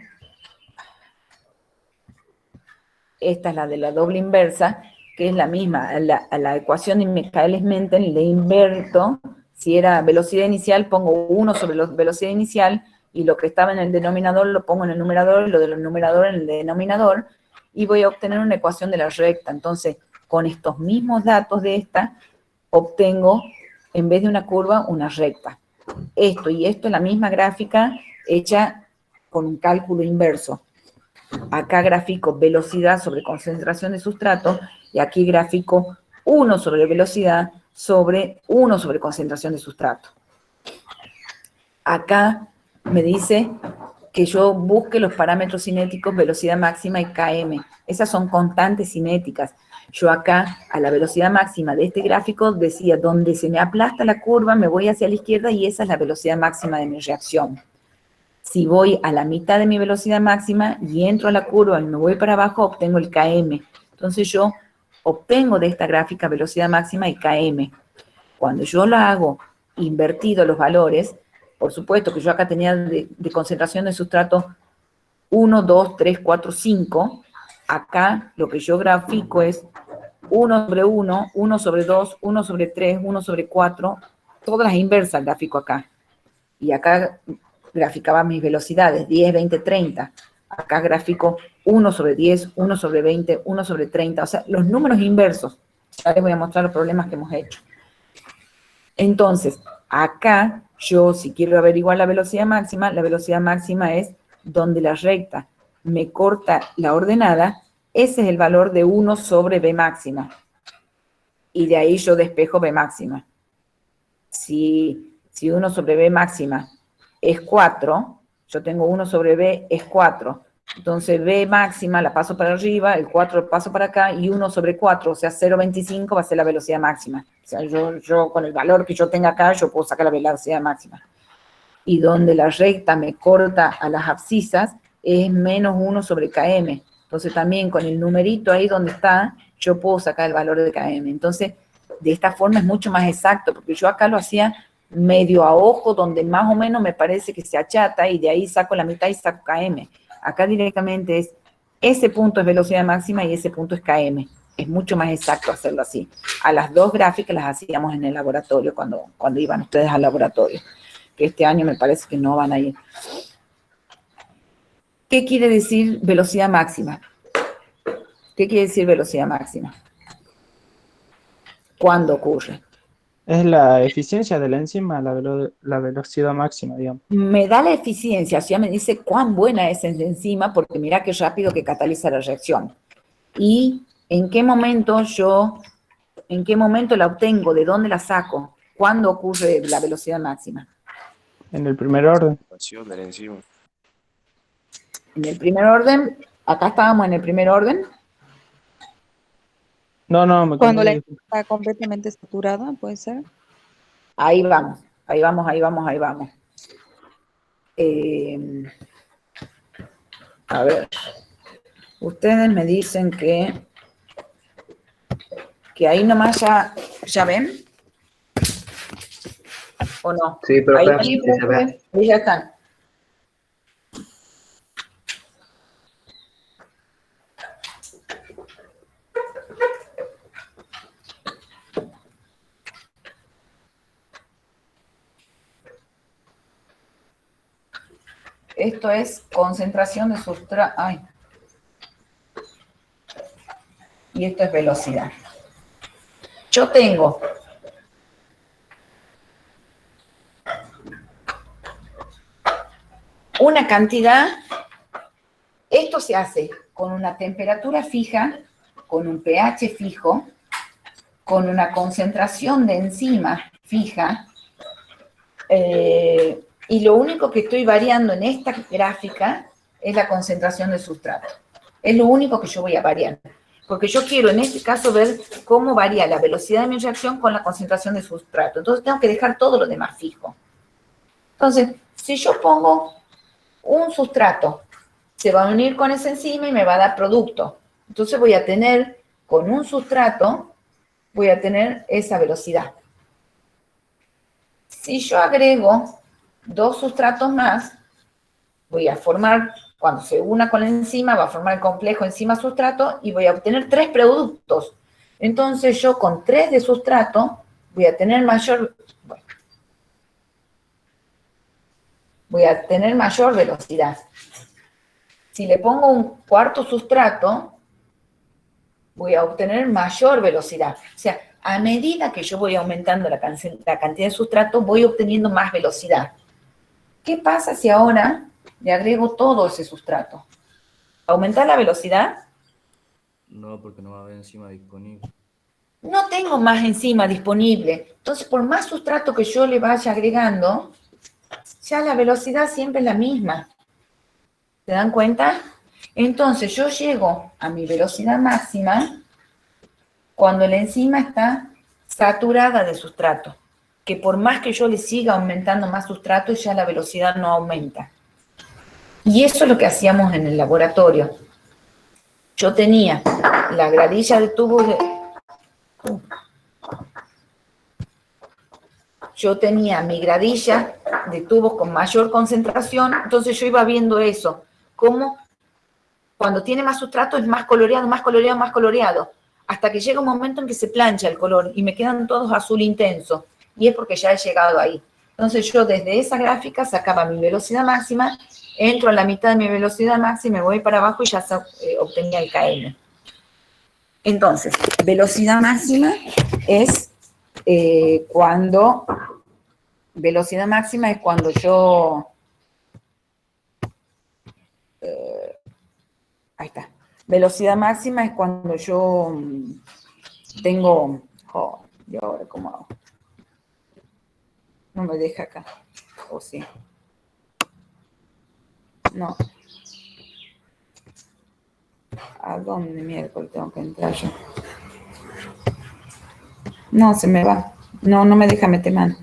Esta es la de la doble inversa, que es la misma, a la ecuación de Michaelis-Menten le inverto, si era velocidad inicial pongo 1 sobre la velocidad inicial y lo que estaba en el denominador lo pongo en el numerador y lo del numerador en el denominador y voy a obtener una ecuación de la recta. Entonces, con estos mismos datos de esta, obtengo, en vez de una curva, una recta. Esto y esto es la misma gráfica hecha con un cálculo inverso. Acá grafico velocidad sobre concentración de sustrato y aquí grafico 1 sobre velocidad sobre 1 sobre concentración de sustrato. Acá me dice que yo busque los parámetros cinéticos, velocidad máxima y KM. Esas son constantes cinéticas. Yo acá, a la velocidad máxima de este gráfico, decía, donde se me aplasta la curva, me voy hacia la izquierda y esa es la velocidad máxima de mi reacción. Si voy a la mitad de mi velocidad máxima y entro a la curva y me voy para abajo, obtengo el KM. Entonces yo obtengo de esta gráfica velocidad máxima y KM. Cuando yo lo hago invertido los valores, por supuesto que yo acá tenía de concentración de sustrato 1, 2, 3, 4, 5. Acá lo que yo grafico es 1 sobre 1, 1 sobre 2, 1 sobre 3, 1 sobre 4. Todas las inversas gráfico acá. Y acá graficaba mis velocidades, 10, 20, 30. Acá gráfico 1 sobre 10, 1 sobre 20, 1 sobre 30. O sea, los números inversos. Ya les voy a mostrar los problemas que hemos hecho. Entonces, acá yo, si quiero averiguar la velocidad máxima es donde la recta me corta la ordenada, ese es el valor de 1 sobre B máxima. Y de ahí yo despejo B máxima. Si 1 sobre B máxima es 4, yo tengo 1 sobre B es 4. Entonces B máxima la paso para arriba, el 4 lo paso para acá, y 1 sobre 4, o sea 0,25 va a ser la velocidad máxima. O sea, yo con el valor que yo tenga acá, yo puedo sacar la velocidad máxima. Y donde la recta me corta a las abscisas es menos 1 sobre km. Entonces también con el numerito ahí donde está, yo puedo sacar el valor de km. Entonces, de esta forma es mucho más exacto, porque yo acá lo hacía medio a ojo, donde más o menos me parece que se achata, y de ahí saco la mitad y saco km. Acá directamente es, ese punto es velocidad máxima y ese punto es km. Es mucho más exacto hacerlo así. A las dos gráficas las hacíamos en el laboratorio, cuando iban ustedes al laboratorio. Que este año me parece que no van a ir. ¿Qué quiere decir velocidad máxima? ¿Qué quiere decir velocidad máxima? ¿Cuándo ocurre? Es la eficiencia de la enzima, la velocidad máxima, digamos. Me da la eficiencia, o sea, me dice cuán buena es esa enzima, porque mira qué rápido que cataliza la reacción. Y en qué momento la obtengo, de dónde la saco, cuándo ocurre la velocidad máxima. En el primer orden. De la enzima. En el primer orden, acá estábamos en el primer orden. No, me Cuando la confundí. enzima está completamente saturada, puede ser. Ahí vamos. A ver, ustedes me dicen que ahí nomás ya ven, ¿o no? Sí, pero Ahí, sí se ve. ahí ya están. Esto es concentración de sustrato. Y esto es velocidad. Yo tengo una cantidad. Esto se hace con una temperatura fija, con un pH fijo, con una concentración de enzima fija, y lo único que estoy variando en esta gráfica es la concentración de sustrato. Es lo único que yo voy a variar. Porque yo quiero en este caso ver cómo varía la velocidad de mi reacción con la concentración de sustrato. Entonces tengo que dejar todo lo demás fijo. Entonces, si yo pongo un sustrato, se va a unir con esa enzima y me va a dar producto. Entonces voy a tener, con un sustrato, voy a tener esa velocidad. Si yo agrego 2 sustratos más, voy a formar, cuando se una con la enzima, va a formar el complejo enzima-sustrato y voy a obtener 3 productos. Entonces yo con 3 de sustrato voy a tener mayor velocidad. Si le pongo un cuarto sustrato, voy a obtener mayor velocidad. O sea, a medida que yo voy aumentando la cantidad de sustrato, voy obteniendo más velocidad. ¿Qué pasa si ahora le agrego todo ese sustrato? ¿Aumentar la velocidad? No, porque no va a haber enzima disponible. No tengo más enzima disponible. Entonces, por más sustrato que yo le vaya agregando, ya la velocidad siempre es la misma. ¿Se dan cuenta? Entonces yo llego a mi velocidad máxima cuando la enzima está saturada de sustrato, que por más que yo le siga aumentando más sustrato, ya la velocidad no aumenta. Y eso es lo que hacíamos en el laboratorio. Yo tenía la gradilla de tubos yo tenía mi gradilla de tubos con mayor concentración, entonces yo iba viendo eso, cómo cuando tiene más sustrato es más coloreado, más coloreado, más coloreado, hasta que llega un momento en que se plancha el color y me quedan todos azul intenso, y es porque ya he llegado ahí. Entonces yo desde esa gráfica sacaba mi velocidad máxima, entro a la mitad de mi velocidad máxima, me voy para abajo y ya obtenía el KM. Entonces, velocidad máxima es velocidad máxima es cuando yo, ahí está, velocidad máxima es cuando yo tengo, ¿y ahora cómo hago? No me deja acá, o sí. No. ¿A dónde miércoles tengo que entrar yo? No, se me va. No me deja meter mano.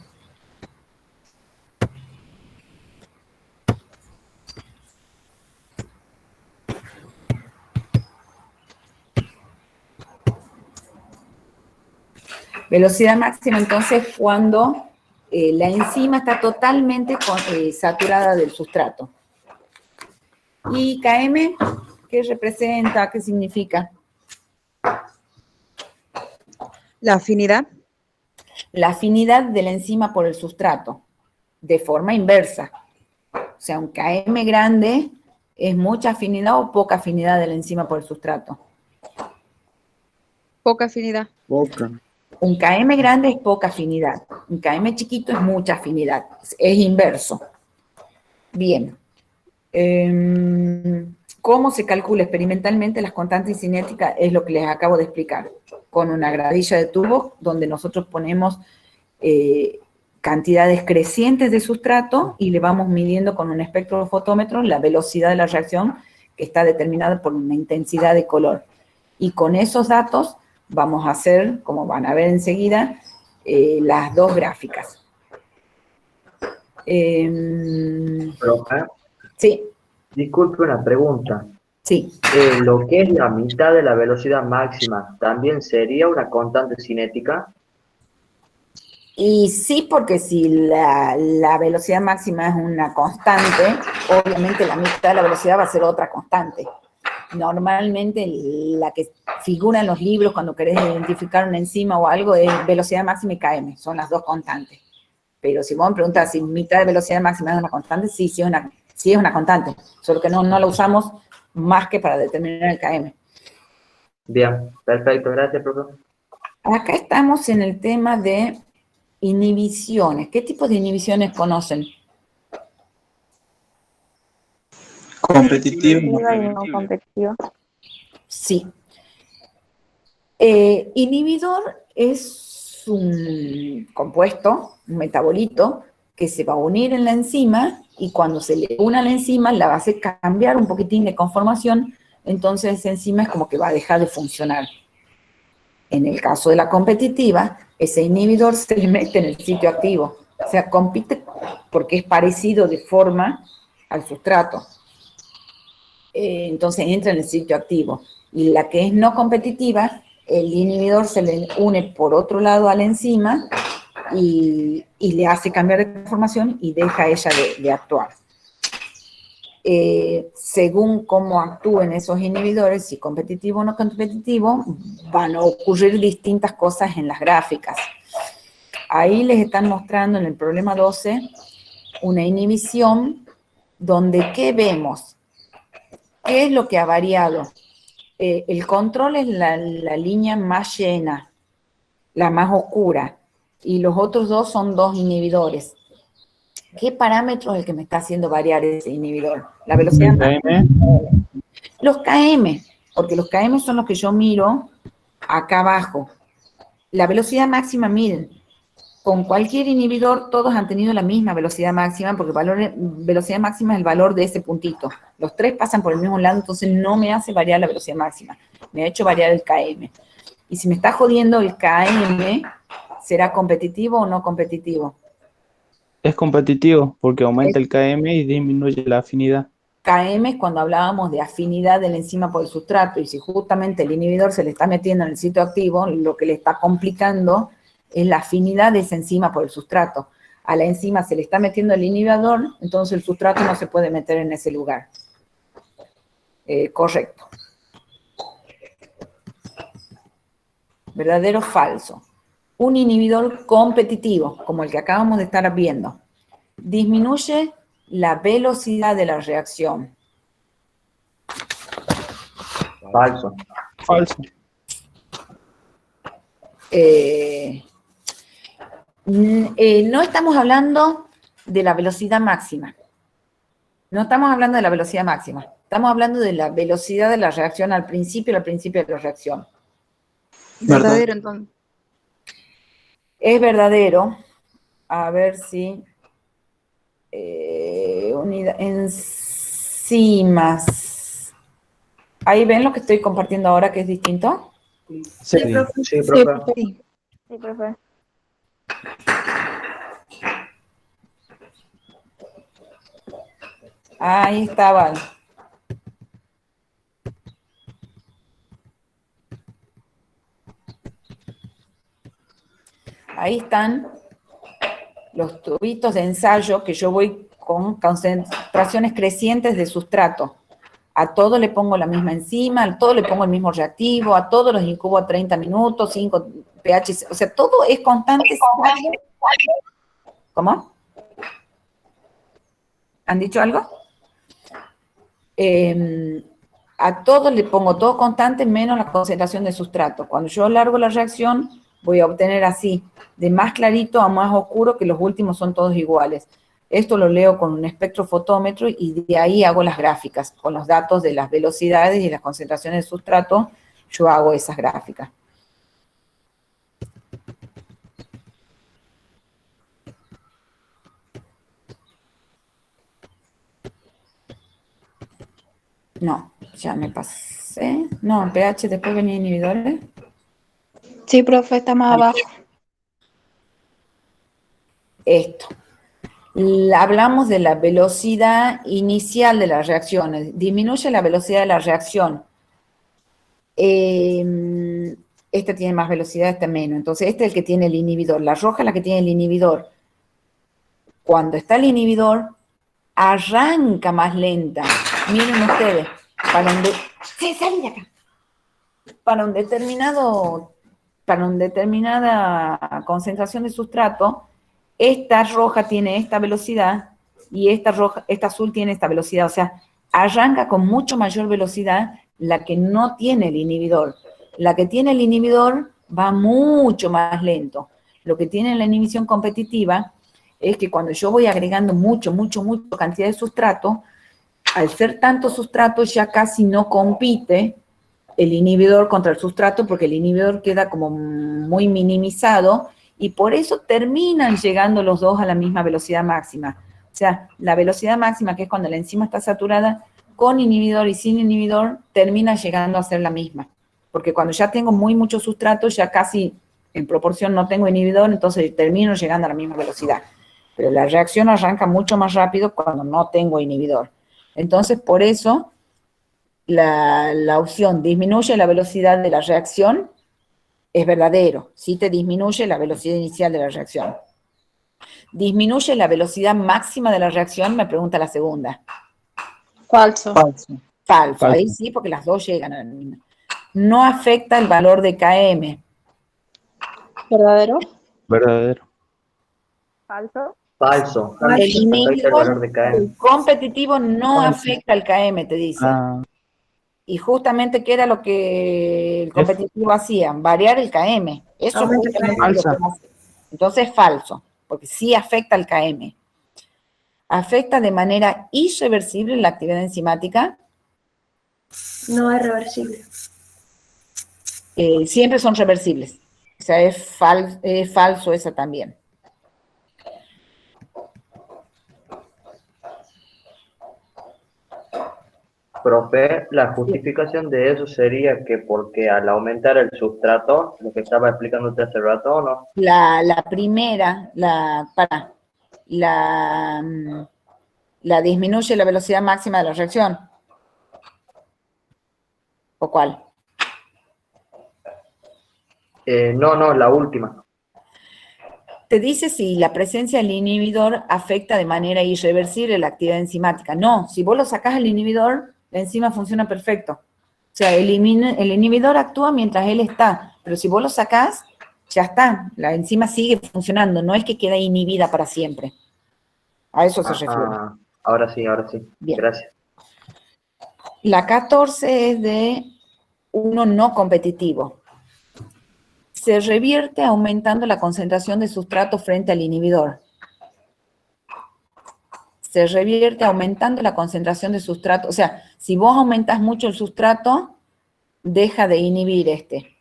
Velocidad máxima, entonces, cuando la enzima está totalmente saturada del sustrato. ¿Y KM? ¿Qué representa? ¿Qué significa? La afinidad. La afinidad de la enzima por el sustrato, de forma inversa. O sea, un KM grande es mucha afinidad o poca afinidad de la enzima por el sustrato. Poca afinidad. Poca. Un KM grande es poca afinidad. Un KM chiquito es mucha afinidad. Es inverso. Bien. ¿Cómo se calcula experimentalmente las constantes cinéticas? Es lo que les acabo de explicar. Con una gradilla de tubos donde nosotros ponemos cantidades crecientes de sustrato y le vamos midiendo con un espectrofotómetro la velocidad de la reacción que está determinada por una intensidad de color. Y con esos datos vamos a hacer, como van a ver enseguida, las dos gráficas. Profe, Sí. disculpe una pregunta. Sí. Lo que es la mitad de la velocidad máxima, ¿también sería una constante cinética? Y sí, porque si la velocidad máxima es una constante, obviamente la mitad de la velocidad va a ser otra constante. Normalmente la que figura en los libros cuando querés identificar una enzima o algo es velocidad máxima y KM, son las dos constantes. Pero si vos me preguntas si mitad de velocidad máxima es una constante, sí es una constante, solo que no la usamos más que para determinar el KM. Bien, perfecto, gracias, profesor. Acá estamos en el tema de inhibiciones. ¿Qué tipo de inhibiciones conocen? Competitiva y no competitiva. Sí. Inhibidor es un compuesto, un metabolito, que se va a unir en la enzima y cuando se le une a la enzima la va a hacer cambiar un poquitín de conformación, entonces esa enzima es como que va a dejar de funcionar. En el caso de la competitiva, ese inhibidor se le mete en el sitio activo, o sea, compite porque es parecido de forma al sustrato. Entonces entra en el sitio activo. Y la que es no competitiva, el inhibidor se le une por otro lado a la enzima y le hace cambiar de conformación y deja ella de actuar. Según cómo actúen esos inhibidores, si competitivo o no competitivo, van a ocurrir distintas cosas en las gráficas. Ahí les están mostrando en el problema 12 una inhibición donde ¿qué vemos? ¿Qué es lo que ha variado? El control es la línea más llena, la más oscura, y los otros dos son dos inhibidores. ¿Qué parámetro es el que me está haciendo variar ese inhibidor? La velocidad máxima. Los KM, porque los KM son los que yo miro acá abajo. La velocidad máxima, miren, con cualquier inhibidor todos han tenido la misma velocidad máxima, porque velocidad máxima es el valor de ese puntito. Los tres pasan por el mismo lado, entonces no me hace variar la velocidad máxima. Me ha hecho variar el KM. Y si me está jodiendo el KM, ¿será competitivo o no competitivo? Es competitivo porque aumenta el KM y disminuye la afinidad. KM es cuando hablábamos de afinidad de la enzima por el sustrato, y si justamente el inhibidor se le está metiendo en el sitio activo, lo que le está complicando es la afinidad de esa enzima por el sustrato. A la enzima se le está metiendo el inhibidor, entonces el sustrato no se puede meter en ese lugar. Correcto. ¿Verdadero o falso? Un inhibidor competitivo, como el que acabamos de estar viendo, disminuye la velocidad de la reacción. Falso. Falso. No estamos hablando de la velocidad máxima. No estamos hablando de la velocidad máxima. Estamos hablando de la velocidad de la reacción al principio de la reacción. Verdadero, entonces. Es verdadero. A ver si... enzimas. ¿Ahí ven lo que estoy compartiendo ahora que es distinto? Sí, Sí, profe. Sí. Sí, profe. Ahí estaban. Ahí están los tubitos de ensayo que yo voy con concentraciones crecientes de sustrato. A todo le pongo la misma enzima, a todo le pongo el mismo reactivo, a todos los incubo a 30 minutos, 5 pH, o sea, todo es constante. ¿Cómo? ¿Han dicho algo? A todo le pongo todo constante menos la concentración de sustrato. Cuando yo largo la reacción, voy a obtener así, de más clarito a más oscuro, que los últimos son todos iguales. Esto lo leo con un espectrofotómetro y de ahí hago las gráficas. Con los datos de las velocidades y las concentraciones de sustrato, yo hago esas gráficas. No, ya me pasé. No, en pH después venía inhibidores. Sí, profe, está más abajo. Esto. Hablamos de la velocidad inicial de las reacciones. Disminuye la velocidad de la reacción. Este tiene más velocidad, este menos. Entonces, este es el que tiene el inhibidor. La roja es la que tiene el inhibidor. Cuando está el inhibidor, arranca más lenta. Miren ustedes, para una determinada concentración de sustrato, esta roja tiene esta velocidad y esta azul tiene esta velocidad. O sea, arranca con mucho mayor velocidad la que no tiene el inhibidor. La que tiene el inhibidor va mucho más lento. Lo que tiene la inhibición competitiva es que cuando yo voy agregando mucho cantidad de sustrato, al ser tanto sustrato ya casi no compite el inhibidor contra el sustrato, porque el inhibidor queda como muy minimizado y por eso terminan llegando los dos a la misma velocidad máxima. O sea, la velocidad máxima, que es cuando la enzima está saturada, con inhibidor y sin inhibidor, termina llegando a ser la misma. Porque cuando ya tengo mucho sustrato, ya casi en proporción no tengo inhibidor, entonces termino llegando a la misma velocidad. Pero la reacción arranca mucho más rápido cuando no tengo inhibidor. Entonces, por eso, la opción disminuye la velocidad de la reacción es verdadero. Sí te disminuye la velocidad inicial de la reacción. ¿Disminuye la velocidad máxima de la reacción? Me pregunta la segunda. Falso. Falso. Ahí sí, porque las dos llegan a la misma. No afecta el valor de KM. ¿Verdadero? Verdadero. Falso. Falso. El Afecta el inhibidor valor de KM. competitivo no afecta el KM, te dice. Y justamente, ¿qué era lo que el competitivo hacía? Variar el KM. Eso es justamente lo que hace. Entonces es falso, porque sí afecta el KM. ¿Afecta de manera irreversible la actividad enzimática? No es reversible. Siempre son reversibles. O sea, es falso esa también. Profe, la justificación de eso sería que porque al aumentar el sustrato, lo que estaba explicándote hace rato, ¿no? La primera, la disminuye la velocidad máxima de la reacción. ¿O cuál? No, la última. Te dice si la presencia del inhibidor afecta de manera irreversible la actividad enzimática. No, si vos lo sacás al inhibidor, la enzima funciona perfecto. O sea, el inhibidor actúa mientras él está, pero si vos lo sacás, ya está, la enzima sigue funcionando, no es que queda inhibida para siempre. A eso se refiere. Ahora sí. Bien. Gracias. La 14 es de uno no competitivo. Se revierte aumentando la concentración de sustrato frente al inhibidor. Se revierte aumentando la concentración de sustrato. O sea, si vos aumentás mucho el sustrato, deja de inhibir este.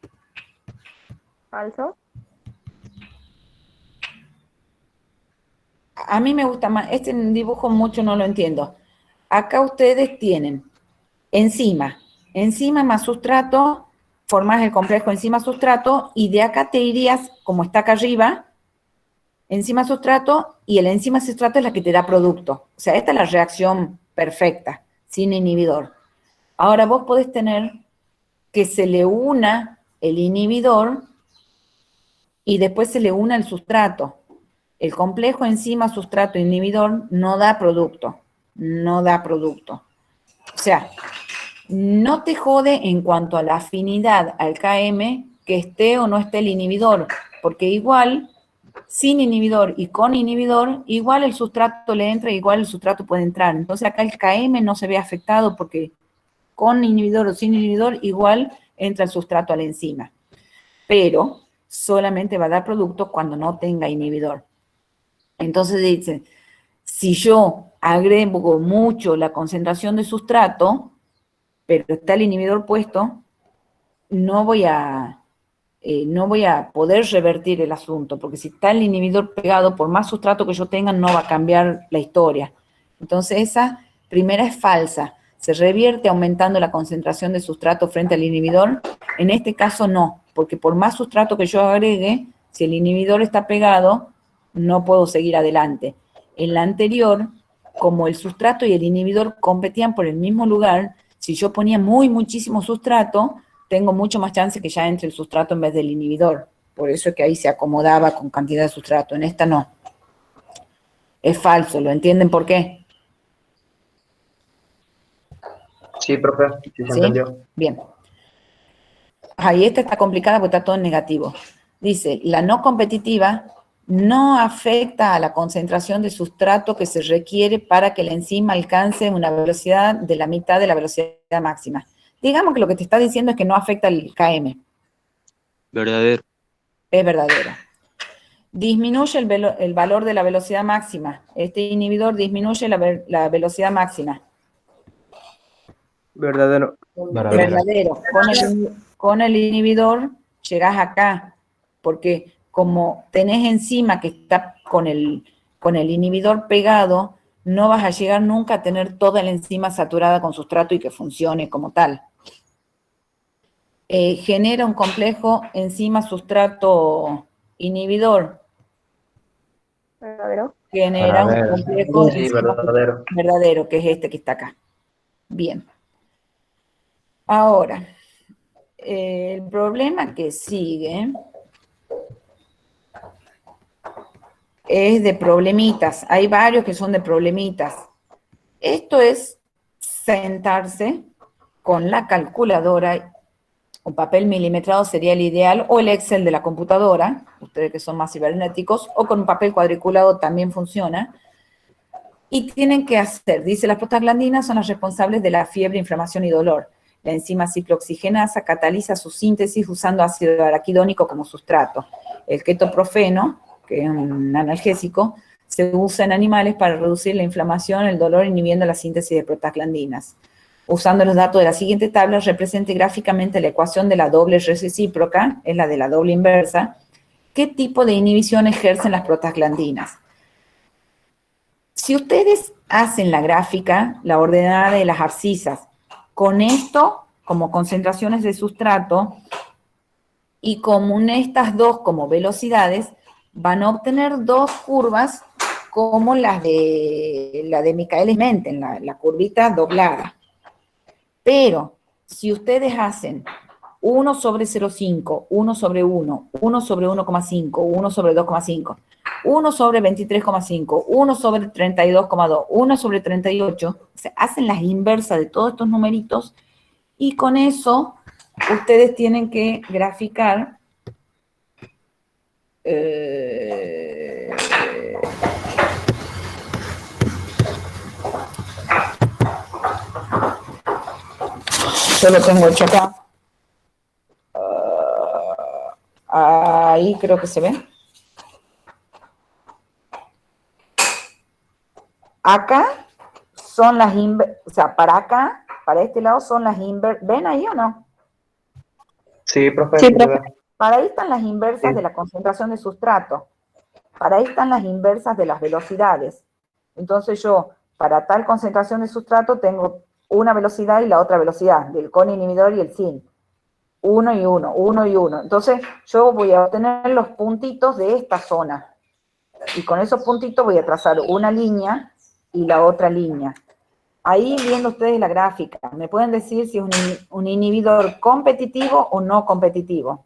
Falso. A mí me gusta más, este dibujo mucho no lo entiendo. Acá ustedes tienen enzima más sustrato, formás el complejo enzima-sustrato, y de acá te irías, como está acá arriba, enzima-sustrato, y el enzima-sustrato es la que te da producto. O sea, esta es la reacción perfecta, sin inhibidor. Ahora vos podés tener que se le una el inhibidor y después se le una el sustrato. El complejo enzima-sustrato-inhibidor no da producto. No da producto. O sea, no te jode en cuanto a la afinidad al KM que esté o no esté el inhibidor, porque igual, sin inhibidor y con inhibidor, igual el sustrato le entra, igual el sustrato puede entrar. Entonces acá el KM no se ve afectado porque con inhibidor o sin inhibidor, igual entra el sustrato a la enzima. Pero solamente va a dar producto cuando no tenga inhibidor. Entonces dicen, si yo agrego mucho la concentración de sustrato, pero está el inhibidor puesto, no voy a poder revertir el asunto, porque si está el inhibidor pegado, por más sustrato que yo tenga, no va a cambiar la historia. Entonces esa primera es falsa. Se revierte aumentando la concentración de sustrato frente al inhibidor. En este caso no, porque por más sustrato que yo agregue, si el inhibidor está pegado, no puedo seguir adelante. En la anterior, como el sustrato y el inhibidor competían por el mismo lugar, si yo ponía muchísimo sustrato, tengo mucho más chance que ya entre el sustrato en vez del inhibidor. Por eso es que ahí se acomodaba con cantidad de sustrato. En esta no. Es falso, ¿lo entienden por qué? Sí, profe, sí se entendió. Bien. Y esta está complicada porque está todo en negativo. Dice, la no competitiva no afecta a la concentración de sustrato que se requiere para que la enzima alcance una velocidad de la mitad de la velocidad máxima. Digamos que lo que te está diciendo es que no afecta el KM. Verdadero. Es verdadero. Disminuye el valor de la velocidad máxima. Este inhibidor disminuye la velocidad máxima. Verdadero. Verdadero. Con el inhibidor llegás acá, porque como tenés enzima que está con el inhibidor pegado, no vas a llegar nunca a tener toda la enzima saturada con sustrato y que funcione como tal. Genera un complejo enzima-sustrato-inhibidor. ¿Verdadero? Genera un complejo Sí, verdadero, que es este que está acá. Bien. Ahora, el problema que sigue es de problemitas. Hay varios que son de problemitas. Esto es sentarse con la calculadora, un papel milimetrado sería el ideal, o el Excel de la computadora, ustedes que son más cibernéticos, o con un papel cuadriculado también funciona. Y tienen que hacer, dice, las prostaglandinas son las responsables de la fiebre, inflamación y dolor. La enzima ciclooxigenasa cataliza su síntesis usando ácido araquidónico como sustrato. El ketoprofeno, que es un analgésico, se usa en animales para reducir la inflamación, el dolor, inhibiendo la síntesis de prostaglandinas. Usando los datos de la siguiente tabla, represente gráficamente la ecuación de la doble recíproca, es la de la doble inversa. ¿Qué tipo de inhibición ejercen las prostaglandinas? Si ustedes hacen la gráfica, la ordenada de las abscisas, con esto como concentraciones de sustrato y con estas dos como velocidades van a obtener dos curvas como la de Michaelis-Menten, la curvita doblada. Pero si ustedes hacen 1 sobre 0,5, 1 sobre 1, 1 sobre 1,5, 1 sobre 2,5, 1 sobre 23,5, 1 sobre 32,2, 1 sobre 38, o sea, hacen las inversas de todos estos numeritos y con eso ustedes tienen que graficar yo lo tengo hecho acá. Ahí creo que se ve. Acá son las inversas, o sea, para acá, para este lado son las inversas. ¿Ven ahí o no? Sí, profe. Sí, profe. Para ahí están las inversas Sí. de la concentración de sustrato. Para ahí están las inversas de las velocidades. Entonces yo, para tal concentración de sustrato, tengo una velocidad y la otra velocidad, del con-inhibidor y el sin. 1 y 1, 1 y 1. Entonces yo voy a obtener los puntitos de esta zona. Y con esos puntitos voy a trazar una línea y la otra línea. Ahí viendo ustedes la gráfica, ¿me pueden decir si es un inhibidor competitivo o no competitivo?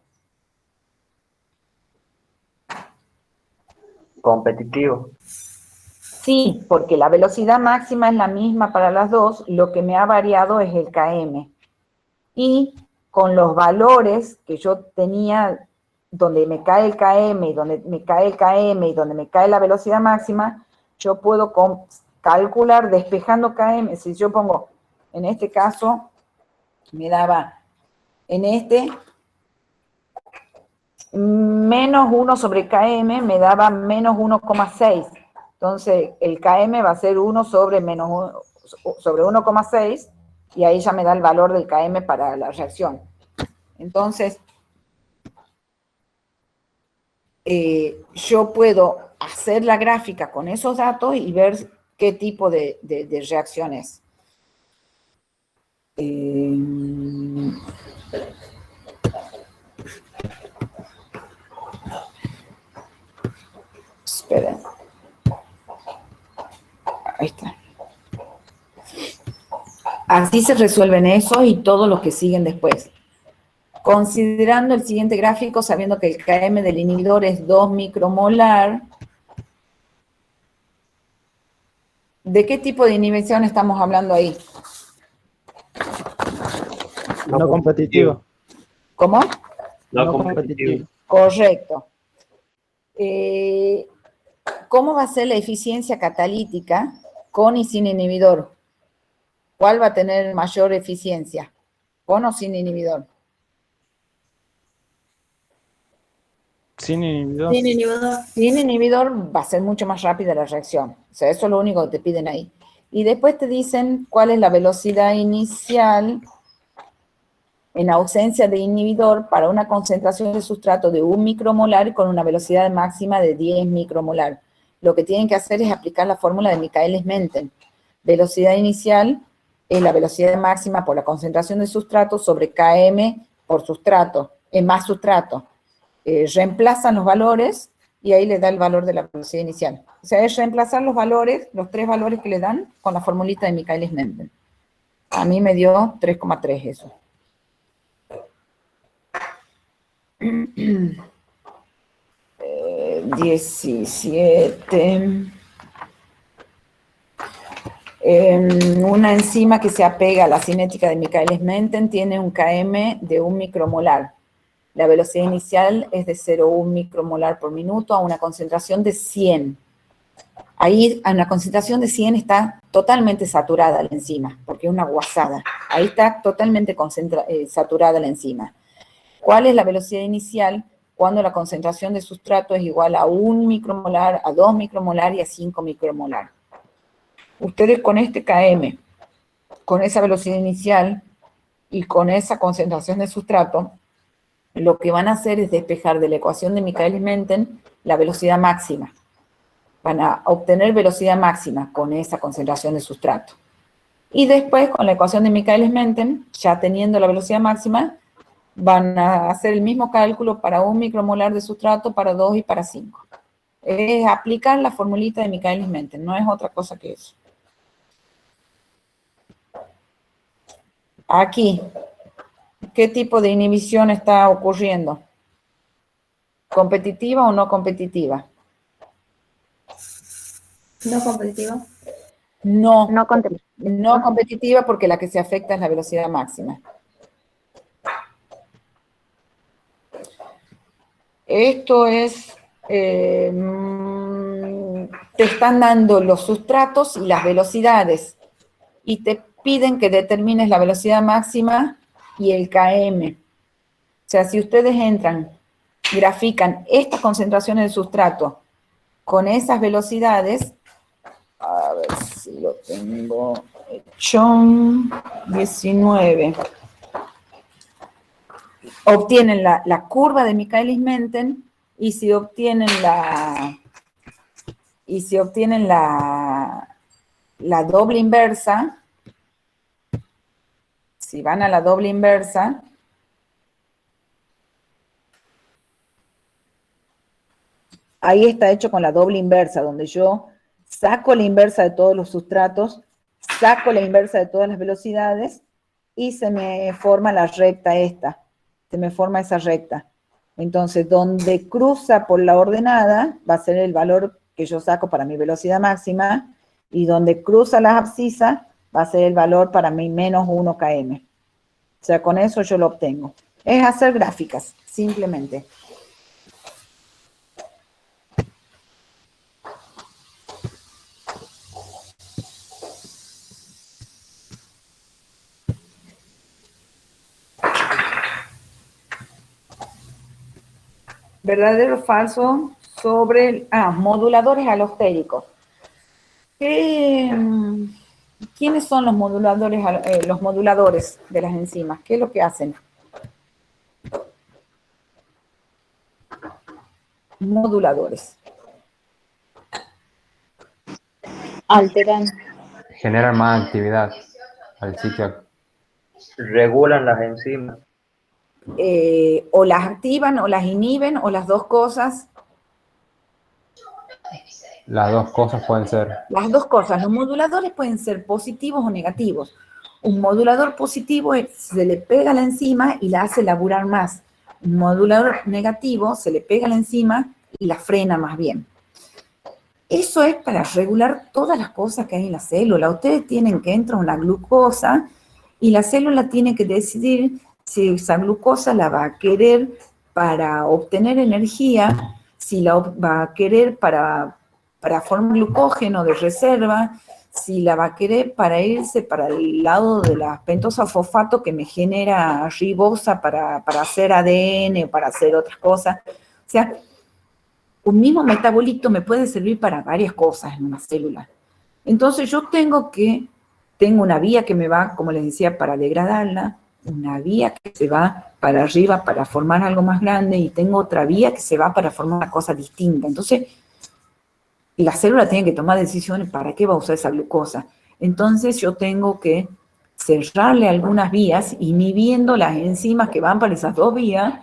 Competitivo. Sí, porque la velocidad máxima es la misma para las dos, lo que me ha variado es el Km. Y con los valores que yo tenía, donde me cae el Km, y donde me cae el Km, y donde me cae la velocidad máxima, yo puedo calcular despejando Km. Si yo pongo, en este caso, me daba, en este, menos 1 sobre Km me daba menos 1,6. Entonces, el Km va a ser 1 sobre menos 1, sobre 1,6, y ahí ya me da el valor del Km para la reacción. Entonces, yo puedo hacer la gráfica con esos datos y ver qué tipo de reacción es. Esperen. Ahí está. Así se resuelven eso y todos los que siguen después. Considerando el siguiente gráfico, sabiendo que el Km del inhibidor es 2 micromolar, ¿de qué tipo de inhibición estamos hablando ahí? No competitivo. ¿Cómo? No competitivo. Correcto. ¿Cómo va a ser la eficiencia catalítica con y sin inhibidor? ¿Cuál va a tener mayor eficiencia? ¿Con o sin inhibidor? Sin inhibidor. Sin inhibidor. Sin inhibidor va a ser mucho más rápida la reacción. O sea, eso es lo único que te piden ahí. Y después te dicen cuál es la velocidad inicial en ausencia de inhibidor para una concentración de sustrato de 1 micromolar con una velocidad máxima de 10 micromolar. Lo que tienen que hacer es aplicar la fórmula de Michaelis-Menten. Velocidad inicial es la velocidad máxima por la concentración de sustrato sobre Km por sustrato, más sustrato. Reemplazan los valores y ahí le da el valor de la velocidad inicial. O sea, es reemplazar los valores, los tres valores que le dan, con la formulita de Michaelis-Menten. A mí me dio 3,3 eso. 17. Una enzima que se apega a la cinética de Michaelis-Menten tiene un Km de 1 micromolar. La velocidad inicial es de 0,1 micromolar por minuto a una concentración de 100. Ahí, a una concentración de 100 está totalmente saturada la enzima, porque es una guasada. Ahí está totalmente saturada la enzima. ¿Cuál es la velocidad inicial cuando la concentración de sustrato es igual a 1 micromolar, a 2 micromolar y a 5 micromolar? Ustedes con este Km, con esa velocidad inicial y con esa concentración de sustrato, lo que van a hacer es despejar de la ecuación de Michaelis-Menten la velocidad máxima. Van a obtener velocidad máxima con esa concentración de sustrato. Y después, con la ecuación de Michaelis-Menten, ya teniendo la velocidad máxima, van a hacer el mismo cálculo para 1 micromolar de sustrato, para 2 y para 5. Es aplicar la formulita de Michaelis-Menten, no es otra cosa que eso. Aquí, ¿qué tipo de inhibición está ocurriendo? ¿Competitiva o no competitiva? No competitiva. No, No contempla. no competitiva porque la que se afecta es la velocidad máxima. Esto es, te están dando los sustratos y las velocidades y te piden que determines la velocidad máxima y el km. O sea, si ustedes entran, grafican estas concentraciones de sustrato con esas velocidades, a ver si lo tengo hecho, 19. Obtienen la curva de Michaelis-Menten y si obtienen la doble inversa, si van a la doble inversa, ahí está hecho con la doble inversa, donde yo saco la inversa de todos los sustratos, saco la inversa de todas las velocidades y se me forma la recta esta. Se me forma esa recta. Entonces, donde cruza por la ordenada va a ser el valor que yo saco para mi velocidad máxima y donde cruza la abscisa va a ser el valor para mi menos 1 km. O sea, con eso yo lo obtengo. Es hacer gráficas, simplemente. Verdadero o falso sobre moduladores alostéricos. ¿Quiénes son los moduladores de las enzimas? ¿Qué es lo que hacen? Moduladores. Alteran. Generan más actividad al sitio. Regulan las enzimas. O las activan o las inhiben o las dos cosas. Las dos cosas pueden ser. Las dos cosas. Los moduladores pueden ser positivos o negativos. Un modulador positivo se le pega a la enzima y la hace laburar más. Un modulador negativo se le pega a la enzima y la frena más bien. Eso es para regular todas las cosas que hay en la célula. Ustedes tienen que entrar una glucosa y la célula tiene que decidir si esa glucosa la va a querer para obtener energía, si la va a querer para formar glucógeno de reserva, si la va a querer para irse para el lado de la pentosa fosfato que me genera ribosa para hacer ADN o para hacer otras cosas. O sea, un mismo metabolito me puede servir para varias cosas en una célula. Entonces yo tengo una vía que me va, como les decía, para degradarla, una vía que se va para arriba para formar algo más grande y tengo otra vía que se va para formar una cosa distinta. Entonces, la célula tiene que tomar decisiones para qué va a usar esa glucosa. Entonces yo tengo que cerrarle algunas vías, inhibiendo las enzimas que van para esas dos vías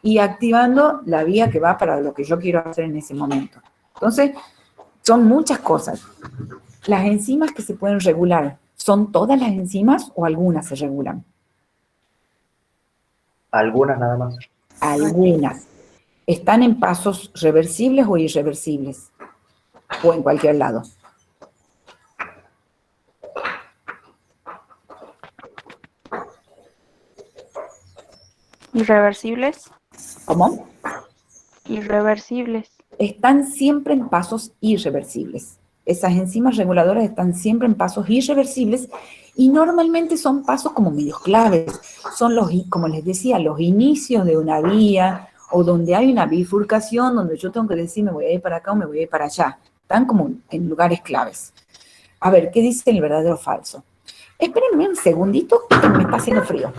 y activando la vía que va para lo que yo quiero hacer en ese momento. Entonces, son muchas cosas. Las enzimas que se pueden regular, ¿son todas las enzimas o algunas se regulan? Algunas nada más. Algunas. ¿Están en pasos reversibles o irreversibles? O en cualquier lado. Irreversibles. ¿Cómo? Irreversibles. Están siempre en pasos irreversibles. Esas enzimas reguladoras están siempre en pasos irreversibles y normalmente son pasos como medios claves. Son los, como les decía, los inicios de una vía o donde hay una bifurcación donde yo tengo que decir me voy a ir para acá o me voy a ir para allá. Están como en lugares claves. A ver, ¿qué dice el verdadero o falso? Espérenme un segundito que me está haciendo frío.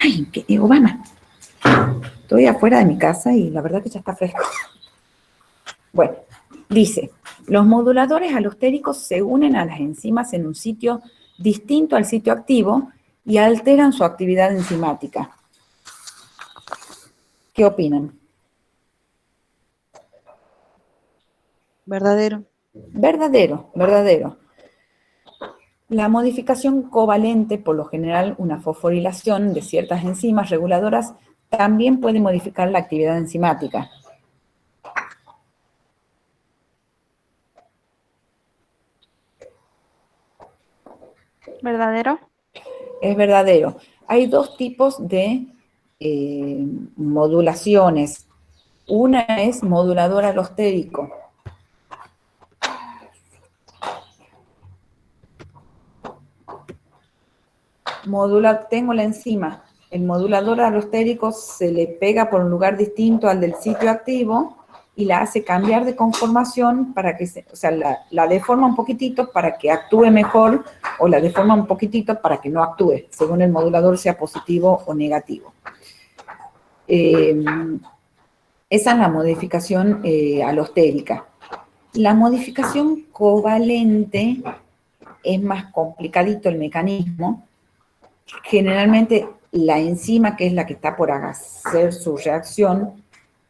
Ay, Obama. Estoy afuera de mi casa y la verdad que ya está fresco. Bueno, dice, los moduladores alostéricos se unen a las enzimas en un sitio distinto al sitio activo y alteran su actividad enzimática. ¿Qué opinan? Verdadero. Verdadero, verdadero. La modificación covalente, por lo general una fosforilación de ciertas enzimas reguladoras, también puede modificar la actividad enzimática. ¿Verdadero? Es verdadero. Hay dos tipos de modulaciones. Una es modulador alostérico. Tengo la enzima. El modulador alostérico se le pega por un lugar distinto al del sitio activo y la hace cambiar de conformación para que la deforma un poquitito para que actúe mejor o la deforma un poquitito para que no actúe, según el modulador sea positivo o negativo. Esa es la modificación alostérica. La modificación covalente es más complicadito el mecanismo. Generalmente la enzima, que es la que está por hacer su reacción,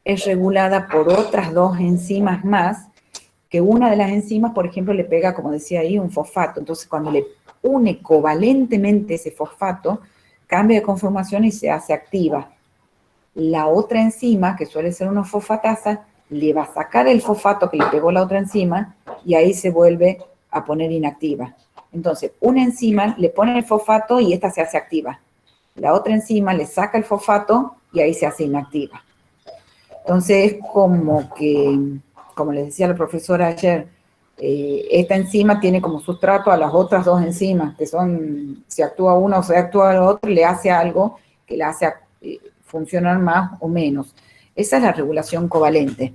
es regulada por otras dos enzimas más, que una de las enzimas, por ejemplo, le pega, como decía ahí, un fosfato. Entonces, cuando le une covalentemente ese fosfato, cambia de conformación y se hace activa. La otra enzima, que suele ser una fosfatasa, le va a sacar el fosfato que le pegó la otra enzima y ahí se vuelve a poner inactiva. Entonces, una enzima le pone el fosfato y esta se hace activa. La otra enzima le saca el fosfato y ahí se hace inactiva. Entonces, es como que, como les decía la profesora ayer, esta enzima tiene como sustrato a las otras dos enzimas, que son, si actúa una o si actúa la otra, le hace algo que la hace funcionar más o menos. Esa es la regulación covalente.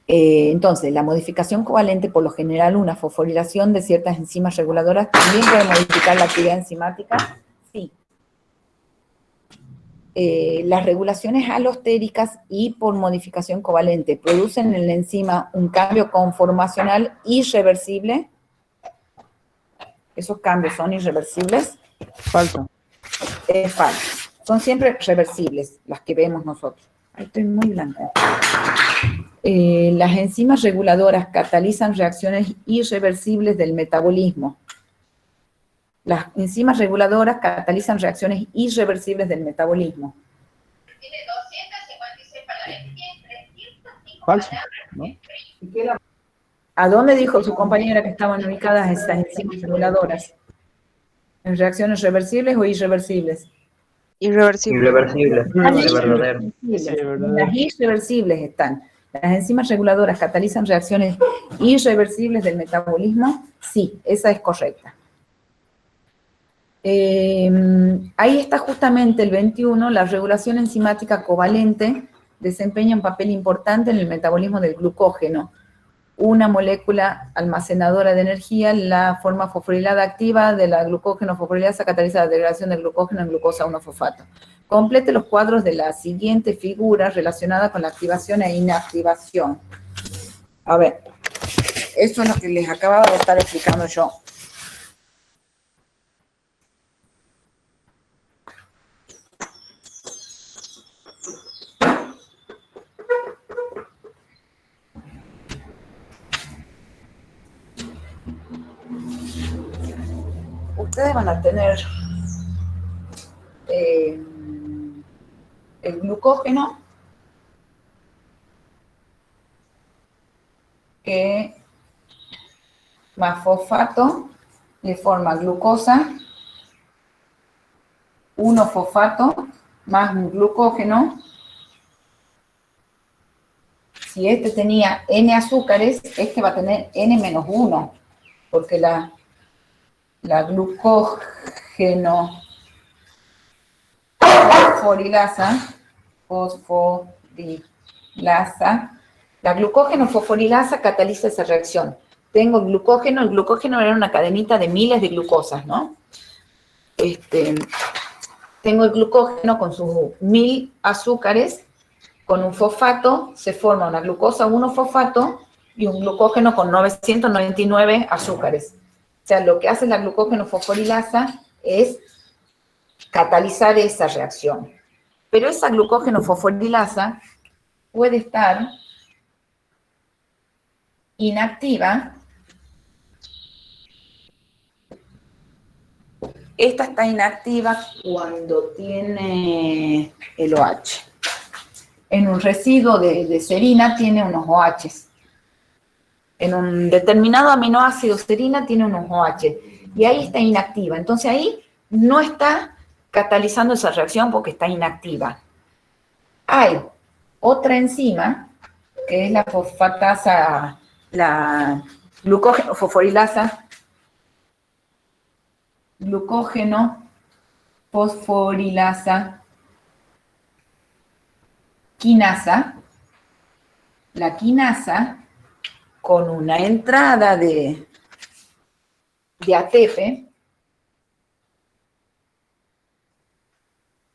Entonces, la modificación covalente, por lo general, una fosforilación de ciertas enzimas reguladoras, ¿también puede modificar la actividad enzimática? Sí. Las regulaciones alostéricas y por modificación covalente producen en la enzima un cambio conformacional irreversible. ¿Esos cambios son irreversibles? Falso. Es falso. Son siempre reversibles, las que vemos nosotros. Ahí estoy muy blanca. Las enzimas reguladoras catalizan reacciones irreversibles del metabolismo. Las enzimas reguladoras catalizan reacciones irreversibles del metabolismo. Falso, ¿no? ¿A dónde dijo su compañera que estaban ubicadas estas enzimas reguladoras? ¿En reacciones reversibles o irreversibles? Irreversible. Irreversible. Es verdadero. Las irreversibles están. ¿Las enzimas reguladoras catalizan reacciones irreversibles del metabolismo? Sí, esa es correcta. Ahí está justamente el 21, la regulación enzimática covalente desempeña un papel importante en el metabolismo del glucógeno, una molécula almacenadora de energía. La forma fosforilada activa de la glucógeno fosforilasa cataliza la degradación del glucógeno en glucosa 1-fosfato. Complete los cuadros de la siguiente figura relacionada con la activación e inactivación. A ver, eso es lo que les acababa de estar explicando yo. Ustedes van a tener el glucógeno que más fosfato le forma glucosa, 1-fosfato más glucógeno. Si este tenía N azúcares, este va a tener N-1, porque la glucógeno fosforilasa, la glucógeno fosforilasa cataliza esa reacción. Tengo glucógeno, el glucógeno era una cadenita de miles de glucosas, ¿no? tengo el glucógeno con sus 1000 azúcares, con un fosfato se forma una glucosa 1-fosfato y un glucógeno con 999 azúcares. O sea, lo que hace la glucógeno fosforilasa es catalizar esa reacción. Pero esa glucógeno fosforilasa puede estar inactiva. Esta está inactiva cuando tiene el OH. En un residuo de serina tiene unos OHs. En un determinado aminoácido serina tiene unos OH. Y ahí está inactiva. Entonces ahí no está catalizando esa reacción porque está inactiva. Hay otra enzima, que es la fosfatasa, la glucógeno fosforilasa, glucógeno fosforilasa quinasa. La quinasa, con una entrada de ATP,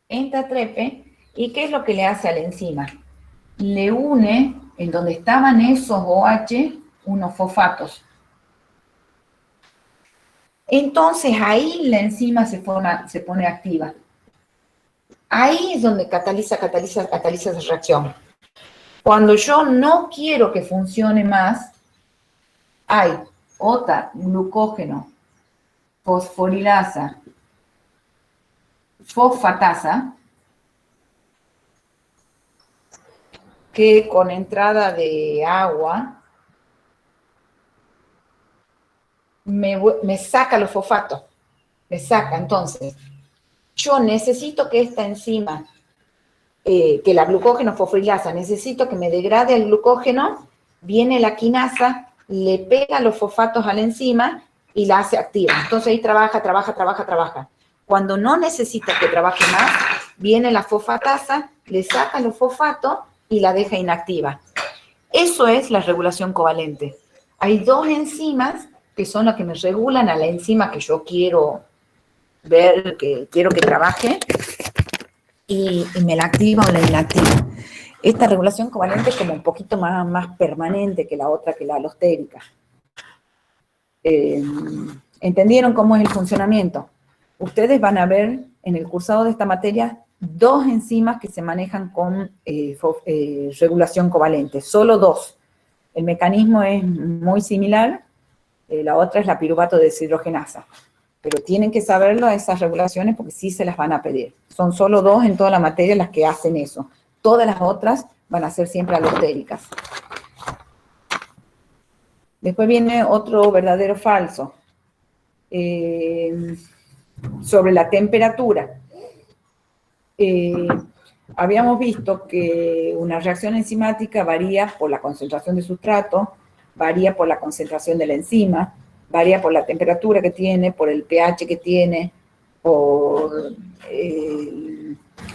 entra ATP, ¿y qué es lo que le hace a la enzima? Le une, en donde estaban esos OH, unos fosfatos. Entonces ahí la enzima se pone activa. Ahí es donde cataliza esa reacción. Cuando yo no quiero que funcione más, hay otra glucógeno fosforilasa fosfatasa, que con entrada de agua me saca los fosfatos, me saca. Entonces, yo necesito que esta enzima, que la glucógeno fosforilasa, necesito que me degrade el glucógeno, viene la quinasa, le pega los fosfatos a la enzima y la hace activa. Entonces ahí trabaja. Cuando no necesita que trabaje más, viene la fosfatasa, le saca los fosfatos y la deja inactiva. Eso es la regulación covalente. Hay dos enzimas que son las que me regulan a la enzima que yo quiero ver, que quiero que trabaje, y me la activa o la inactiva. Esta regulación covalente es como un poquito más permanente que la otra, que la alostérica. ¿Entendieron cómo es el funcionamiento? Ustedes van a ver en el cursado de esta materia dos enzimas que se manejan con regulación covalente, solo dos. El mecanismo es muy similar, la otra es la piruvato deshidrogenasa. Pero tienen que saberlo a esas regulaciones porque sí se las van a pedir. Son solo dos en toda la materia las que hacen eso. Todas las otras van a ser siempre alostéricas. Después viene otro verdadero falso. Sobre la temperatura. Habíamos visto que una reacción enzimática varía por la concentración de sustrato, varía por la concentración de la enzima, varía por la temperatura que tiene, por el pH que tiene, por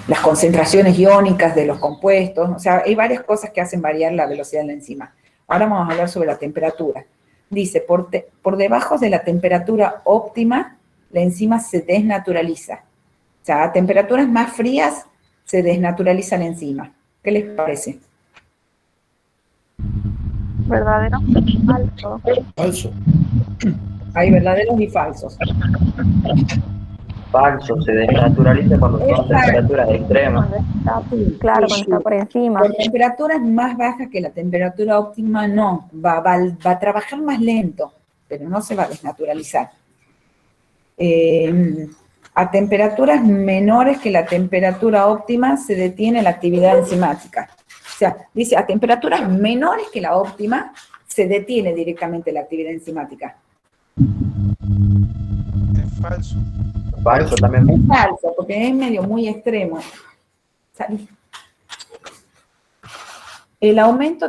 las concentraciones iónicas de los compuestos. O sea, hay varias cosas que hacen variar la velocidad de la enzima. Ahora vamos a hablar sobre la temperatura. Dice, por debajo de la temperatura óptima, la enzima se desnaturaliza. O sea, a temperaturas más frías se desnaturaliza la enzima. ¿Qué les parece? ¿Verdadero? Falso. Falso. Hay verdaderos y falsos. Falso, se desnaturaliza cuando son temperaturas extremas. Claro, cuando está por encima. Con temperaturas más bajas que la temperatura óptima, no. Va a trabajar más lento, pero no se va a desnaturalizar. A temperaturas menores que la temperatura óptima se detiene la actividad enzimática. O sea, dice, a temperaturas menores que la óptima se detiene directamente la actividad enzimática. Es falso. Falso también. Es falso, porque es medio muy extremo. Salí. El aumento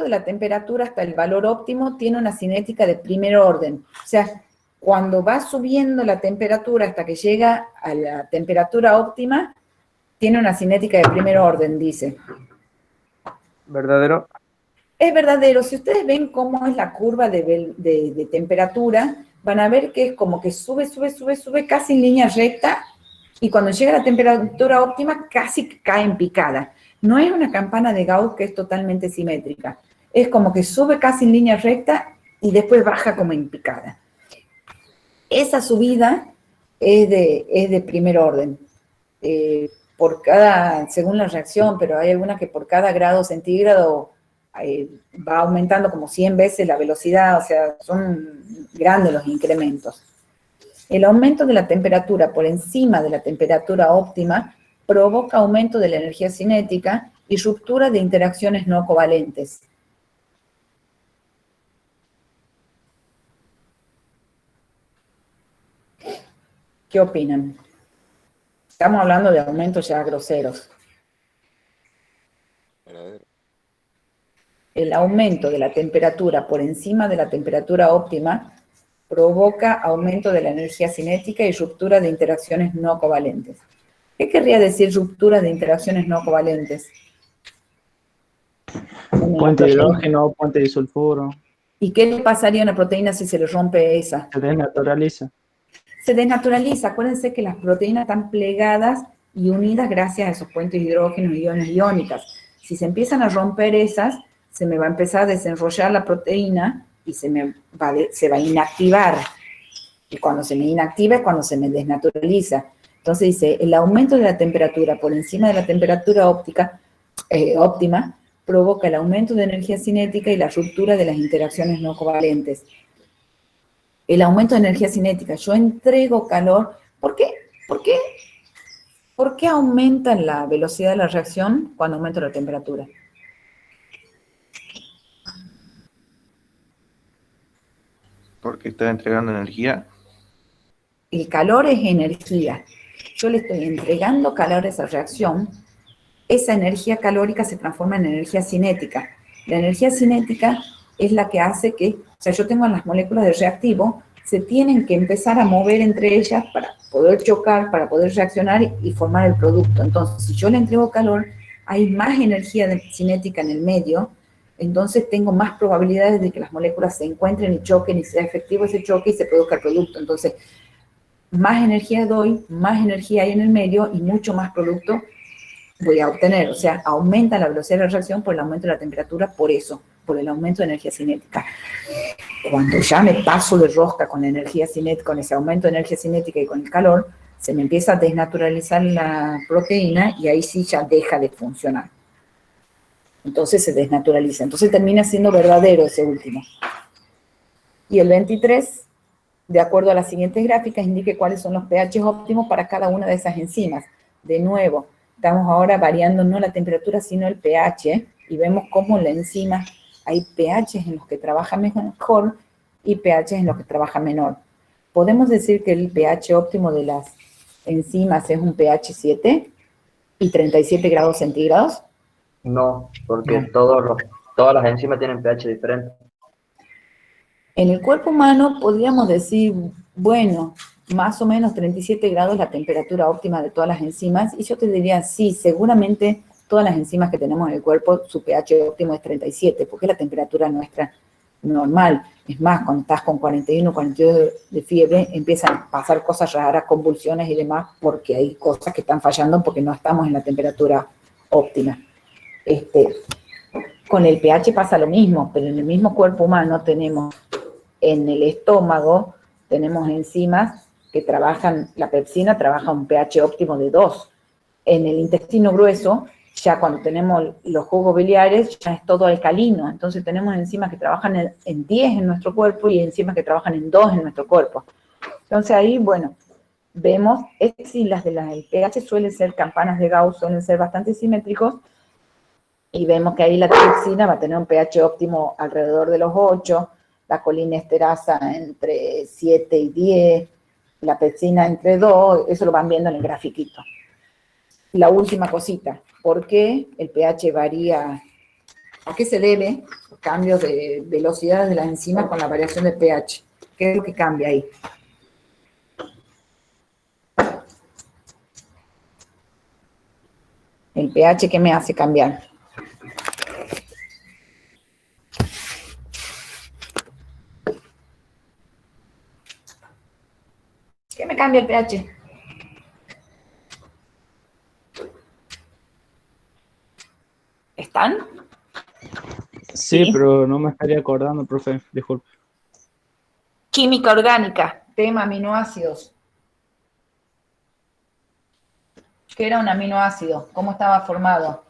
de la temperatura hasta el valor óptimo tiene una cinética de primer orden. O sea, cuando va subiendo la temperatura hasta que llega a la temperatura óptima, tiene una cinética de primer orden, dice. ¿Verdadero? Es verdadero. Si ustedes ven cómo es la curva de temperatura, van a ver que es como que sube casi en línea recta, y cuando llega a la temperatura óptima casi cae en picada. No es una campana de Gauss que es totalmente simétrica. Es como que sube casi en línea recta y después baja como en picada. Esa subida es de primer orden. Según la reacción, pero hay algunas que por cada grado centígrado va aumentando como 100 veces la velocidad, o sea, son grandes los incrementos. El aumento de la temperatura por encima de la temperatura óptima provoca aumento de la energía cinética y ruptura de interacciones no covalentes. ¿Qué opinan? Estamos hablando de aumentos ya groseros. El aumento de la temperatura por encima de la temperatura óptima provoca aumento de la energía cinética y ruptura de interacciones no covalentes. ¿Qué querría decir ruptura de interacciones no covalentes? Puente de hidrógeno, puente de sulfuro. ¿Y qué le pasaría a una proteína si se le rompe esa? Se desnaturaliza. Se desnaturaliza. Acuérdense que las proteínas están plegadas y unidas gracias a esos puentes de hidrógeno y iones iónicas. Si se empiezan a romper esas, se me va a empezar a desenrollar la proteína y se va a inactivar. Y cuando se me inactiva es cuando se me desnaturaliza. Entonces dice, el aumento de la temperatura por encima de la temperatura óptima provoca el aumento de energía cinética y la ruptura de las interacciones no covalentes. El aumento de energía cinética, yo entrego calor. ¿Por qué? ¿Por qué aumenta la velocidad de la reacción cuando aumenta la temperatura? Porque está entregando energía. El calor es energía. Yo le estoy entregando calor a esa reacción. Esa energía calórica se transforma en energía cinética. La energía cinética es la que hace que, o sea, yo tengo las moléculas de reactivo, se tienen que empezar a mover entre ellas para poder chocar, para poder reaccionar y formar el producto. Entonces, si yo le entrego calor, hay más energía cinética en el medio, entonces tengo más probabilidades de que las moléculas se encuentren y choquen y sea efectivo ese choque y se produzca el producto. Entonces, más energía doy, más energía hay en el medio y mucho más producto voy a obtener. O sea, aumenta la velocidad de la reacción por el aumento de la temperatura, por eso, por el aumento de energía cinética. Cuando ya me paso de rosca con la energía cinética, con ese aumento de energía cinética y con el calor, se me empieza a desnaturalizar la proteína y ahí sí ya deja de funcionar. Entonces se desnaturaliza. Entonces termina siendo verdadero ese último. Y el 23, de acuerdo a las siguientes gráficas, indique cuáles son los pH óptimos para cada una de esas enzimas. De nuevo, estamos ahora variando no la temperatura, sino el pH, y vemos cómo en la enzima hay pHs en los que trabaja mejor y pHs en los que trabaja menor. ¿Podemos decir que el pH óptimo de las enzimas es un pH 7 y 37 grados centígrados? No, porque todas las enzimas tienen pH diferentes. En el cuerpo humano podríamos decir, bueno, más o menos 37 grados la temperatura óptima de todas las enzimas, y yo te diría, sí, seguramente todas las enzimas que tenemos en el cuerpo, su pH óptimo es 37, porque es la temperatura nuestra normal. Es más, cuando estás con 41, 42 de fiebre, empiezan a pasar cosas raras, convulsiones y demás, porque hay cosas que están fallando porque no estamos en la temperatura óptima. Con el pH pasa lo mismo, pero en el mismo cuerpo humano tenemos, en el estómago, tenemos enzimas que trabajan, la pepsina trabaja un pH óptimo de 2. En el intestino grueso, ya cuando tenemos los jugos biliares, ya es todo alcalino. Entonces tenemos enzimas que trabajan en 10 en nuestro cuerpo y enzimas que trabajan en 2 en nuestro cuerpo. Entonces ahí, bueno, vemos, si las del pH suelen ser campanas de Gauss, suelen ser bastante simétricos, y vemos que ahí la tripsina va a tener un pH óptimo alrededor de los 8, la colinesterasa entre 7 y 10, la pepsina entre 2, eso lo van viendo en el grafiquito. La última cosita, ¿por qué el pH varía? ¿A qué se debe los cambios de velocidad de las enzimas con la variación de pH? ¿Qué es lo que cambia ahí? El pH, ¿qué me hace cambiar? cambia el pH. ¿Están? Sí, pero no me estaría acordando, profe, disculpe. Química orgánica, tema aminoácidos. ¿Qué era un aminoácido? ¿Cómo estaba formado?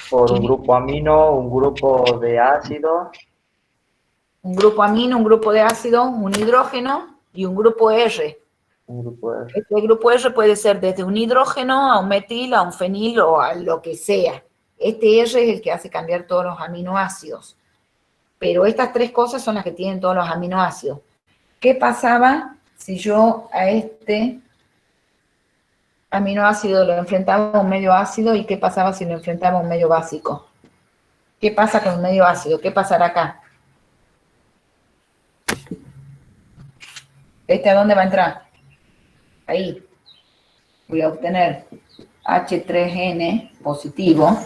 Por un grupo amino, un grupo de ácido. Un grupo amino, un grupo de ácido, un hidrógeno y un grupo R. Un grupo R. Este grupo R puede ser desde un hidrógeno a un metil, a un fenil o a lo que sea. Este R es el que hace cambiar todos los aminoácidos. Pero estas tres cosas son las que tienen todos los aminoácidos. ¿Qué pasaba si yo a este aminoácido lo enfrentaba a un medio ácido y qué pasaba si lo enfrentaba a un medio básico? ¿Qué pasa con un medio ácido? ¿Qué pasará acá? ¿Este a dónde va a entrar? Ahí. Voy a obtener H3N positivo.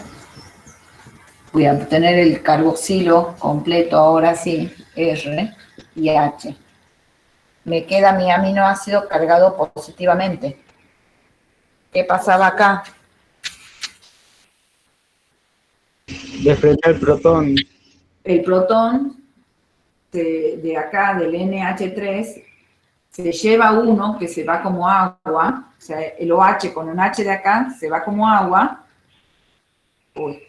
Voy a obtener el carboxilo completo, ahora sí, R y H. Me queda mi aminoácido cargado positivamente. ¿Qué pasaba acá? De frente al protón. El protón de acá, del NH3, se lleva uno que se va como agua, o sea, el OH con un H de acá se va como agua. Uy.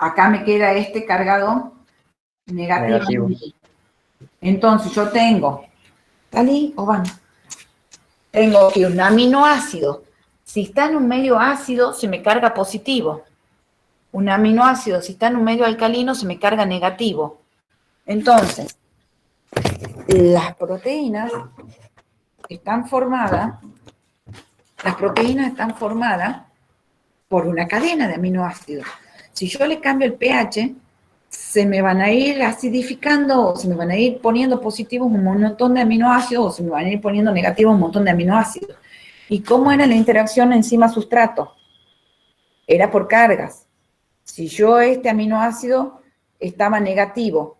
Acá me queda este cargado negativo. Entonces yo tengo, ¿Dali o van? Tengo que un aminoácido, si está en un medio ácido, se me carga positivo. Un aminoácido, si está en un medio alcalino, se me carga negativo. Entonces, las proteínas están formadas por una cadena de aminoácidos. Si yo le cambio el pH, se me van a ir acidificando, o se me van a ir poniendo positivos un montón de aminoácidos, o se me van a ir poniendo negativos un montón de aminoácidos. ¿Y cómo era la interacción enzima-sustrato? Era por cargas. Si yo este aminoácido estaba negativo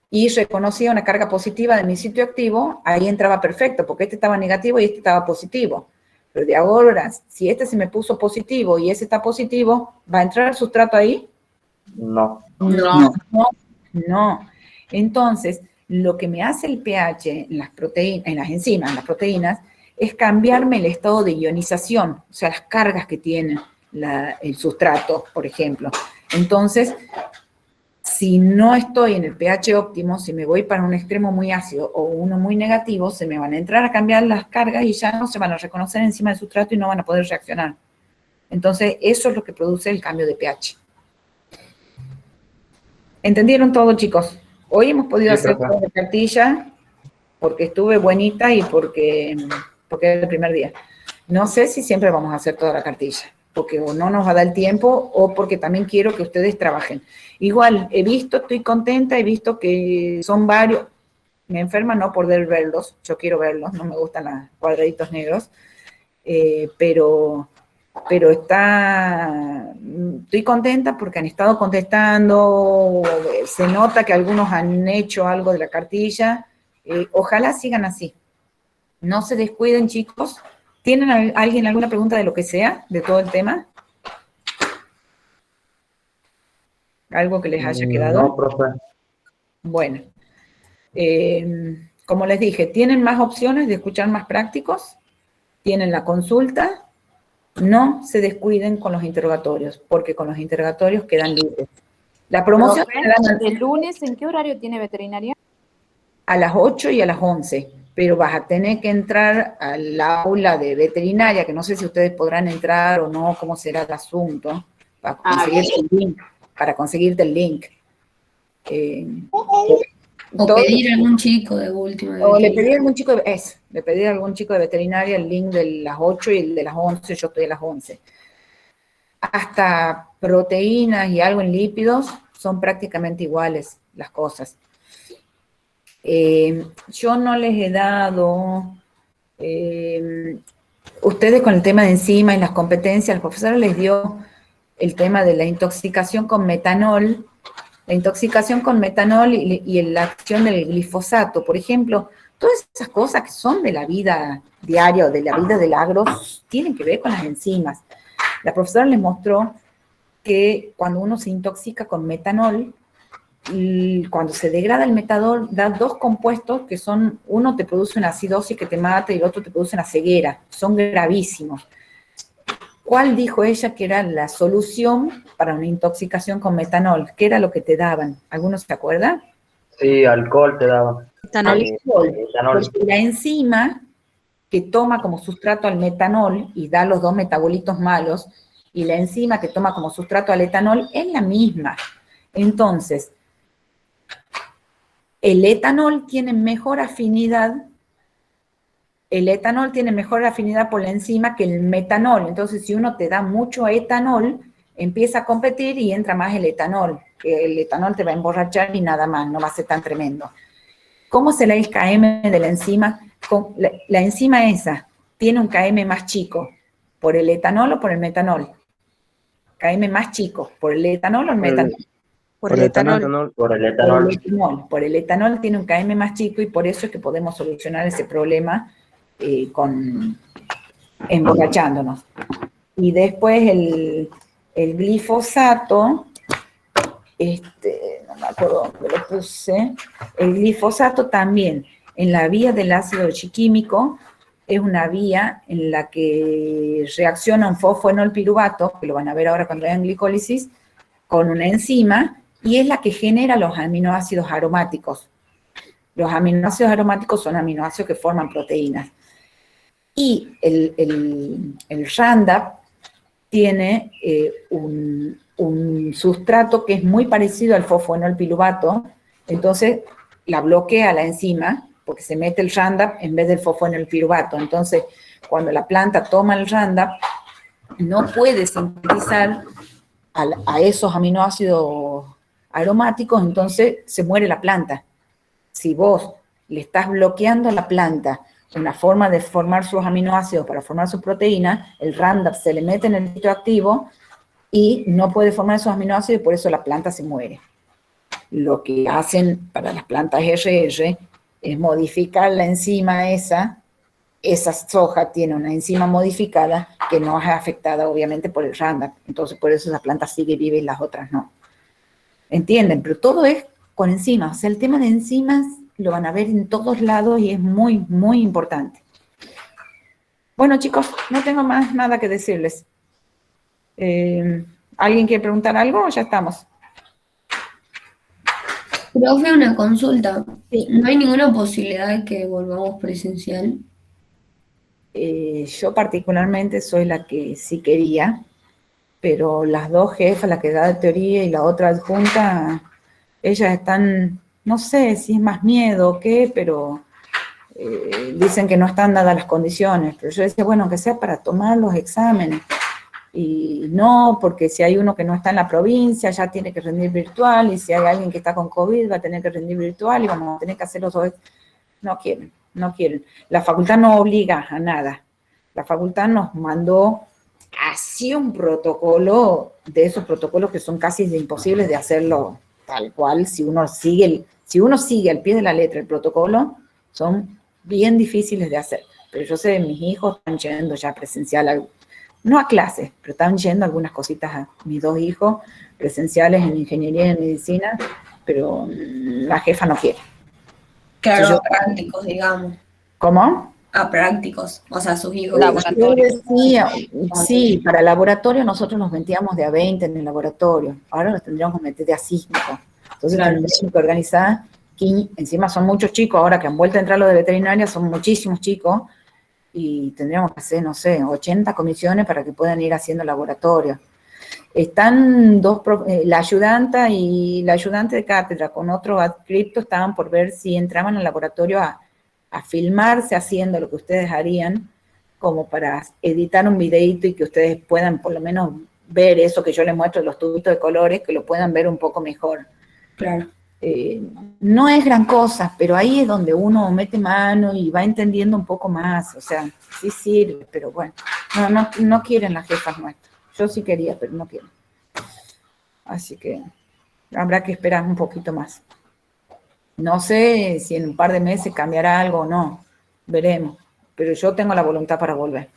y reconocía una carga positiva de mi sitio activo, ahí entraba perfecto, porque este estaba negativo y este estaba positivo. Pero de ahora, si este se me puso positivo y ese está positivo, ¿va a entrar el sustrato ahí? No. No. Entonces, lo que me hace el pH en las proteínas, en las enzimas, en las proteínas, es cambiarme el estado de ionización, o sea, las cargas que tiene el sustrato, por ejemplo. Entonces, si no estoy en el pH óptimo, si me voy para un extremo muy ácido o uno muy negativo, se me van a entrar a cambiar las cargas y ya no se van a reconocer encima del sustrato y no van a poder reaccionar. Entonces, eso es lo que produce el cambio de pH. ¿Entendieron todo, chicos? Hoy hemos podido hacer toda la cartilla porque estuve buenita y porque era el primer día. No sé si siempre vamos a hacer toda la cartilla, porque o no nos va a dar el tiempo o porque también quiero que ustedes trabajen. Igual, estoy contenta, he visto que son varios. Me enferma no poder verlos, yo quiero verlos, no me gustan los cuadraditos negros, pero estoy contenta porque han estado contestando, se nota que algunos han hecho algo de la cartilla, ojalá sigan así. No se descuiden, chicos. ¿Tienen alguien alguna pregunta de lo que sea, de todo el tema? ¿Algo que les haya quedado? No, profe. Bueno, como les dije, tienen más opciones de escuchar más prácticos, tienen la consulta. No se descuiden con los interrogatorios, porque con los interrogatorios quedan libres. La promoción ¿El lunes en qué horario tiene veterinaria? a las 8 y a las 11, pero vas a tener que entrar al aula de veterinaria, que no sé si ustedes podrán entrar o no, cómo será el asunto, para conseguirte el link. O pedir a algún chico de última. O le pedí a algún chico de veterinaria el link de las 8 y el de las 11, yo estoy a las 11. Hasta proteínas y algo en lípidos son prácticamente iguales las cosas. Yo no les he dado ustedes con el tema de enzimas y las competencias, el profesor les dio el tema de la intoxicación con metanol, y la acción del glifosato, por ejemplo, todas esas cosas que son de la vida diaria o de la vida del agro tienen que ver con las enzimas. La profesora les mostró que cuando uno se intoxica con metanol, y cuando se degrada el metanol, da dos compuestos que son, uno te produce una acidosis que te mata y el otro te produce una ceguera, son gravísimos. ¿Cuál dijo ella que era la solución para una intoxicación con metanol? ¿Qué era lo que te daban? ¿Algunos se acuerdan? Sí, alcohol te daban. Alcohol, porque la enzima que toma como sustrato al metanol y da los dos metabolitos malos, y la enzima que toma como sustrato al etanol es la misma. Entonces, el etanol tiene mejor afinidad por la enzima que el metanol. Entonces, si uno te da mucho etanol, empieza a competir y entra más el etanol, que el etanol te va a emborrachar y nada más, no va a ser tan tremendo. ¿Cómo será el KM de la enzima? La enzima esa tiene un KM más chico, ¿por el etanol o por el metanol? KM más chico, ¿por el etanol o el metanol? Por el etanol. Por el etanol. Por el etanol tiene un KM más chico y por eso es que podemos solucionar ese problema con emborrachándonos. Y después el glifosato, no me acuerdo dónde lo puse, el glifosato también, en la vía del ácido organoquímico, es una vía en la que reacciona un fosfoenolpiruvato, que lo van a ver ahora cuando vean glicólisis, con una enzima, y es la que genera los aminoácidos aromáticos. Los aminoácidos aromáticos son aminoácidos que forman proteínas. Y el Roundup tiene un sustrato que es muy parecido al fosfoenolpiruvato, entonces la bloquea la enzima, porque se mete el Roundup en vez del fosfoenolpiruvato. Entonces, cuando la planta toma el Roundup, no puede sintetizar a esos aminoácidos aromáticos, entonces se muere la planta. Si vos le estás bloqueando a la planta una forma de formar sus aminoácidos para formar sus proteínas, el Roundup se le mete en el sitio activo y no puede formar esos aminoácidos y por eso la planta se muere. Lo que hacen para las plantas RR es modificar la enzima esa soja tiene una enzima modificada que no es afectada obviamente por el Roundup, entonces por eso esa planta sigue viva y las otras no. ¿Entienden? Pero todo es con enzimas, o sea, el tema de enzimas lo van a ver en todos lados y es muy, muy importante. Bueno, chicos, no tengo más nada que decirles. ¿Alguien quiere preguntar algo o ya estamos? Profe, una consulta. ¿No hay ninguna posibilidad de que volvamos presencial? Yo particularmente soy la que sí quería, pero las dos jefas, la que da de teoría y la otra adjunta, ellas están, no sé si es más miedo o qué, pero dicen que no están dadas las condiciones. Pero yo decía, bueno, aunque sea para tomar los exámenes. Y no, porque si hay uno que no está en la provincia, ya tiene que rendir virtual, y si hay alguien que está con COVID, va a tener que rendir virtual, y vamos a tener que hacer los dos. No quieren. La facultad no obliga a nada. La facultad nos mandó así un protocolo, de esos protocolos que son casi imposibles de hacerlo tal cual, si uno sigue al pie de la letra el protocolo, son bien difíciles de hacer. Pero yo sé, mis hijos están yendo ya presencial, no a clases, pero están yendo algunas cositas a mis dos hijos presenciales en ingeniería y en medicina, pero la jefa no quiere. Claro, a prácticos, digamos. ¿Cómo? A prácticos, o sea, sus hijos. Sí, para laboratorio nosotros nos metíamos de a 20 en el laboratorio, ahora nos tendríamos que meter de a 5. Entonces tendríamos que organizar, encima son muchos chicos, ahora que han vuelto a entrar los de veterinaria, son muchísimos chicos, y tendríamos que hacer, no sé, 80 comisiones para que puedan ir haciendo laboratorio. Están la ayudanta y la ayudante de cátedra con otro adscripto estaban por ver si entraban al laboratorio a filmarse haciendo lo que ustedes harían, como para editar un videíto y que ustedes puedan por lo menos ver eso que yo les muestro, los tubitos de colores, que lo puedan ver un poco mejor. Claro. no es gran cosa, pero ahí es donde uno mete mano y va entendiendo un poco más, o sea, sí sirve, pero bueno, no quieren las jefas nuestras. Yo sí quería, pero no quieren. Así que habrá que esperar un poquito más. No sé si en un par de meses cambiará algo o no, veremos, pero yo tengo la voluntad para volver.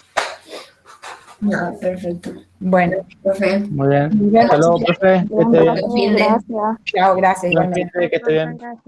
No, perfecto. Bueno, profe. Muy bien. Hasta luego, profe. Que esté bien. Buen fin de- Gracias. Chao, gracias. Buen Igualmente. fin de, que esté bien. Gracias.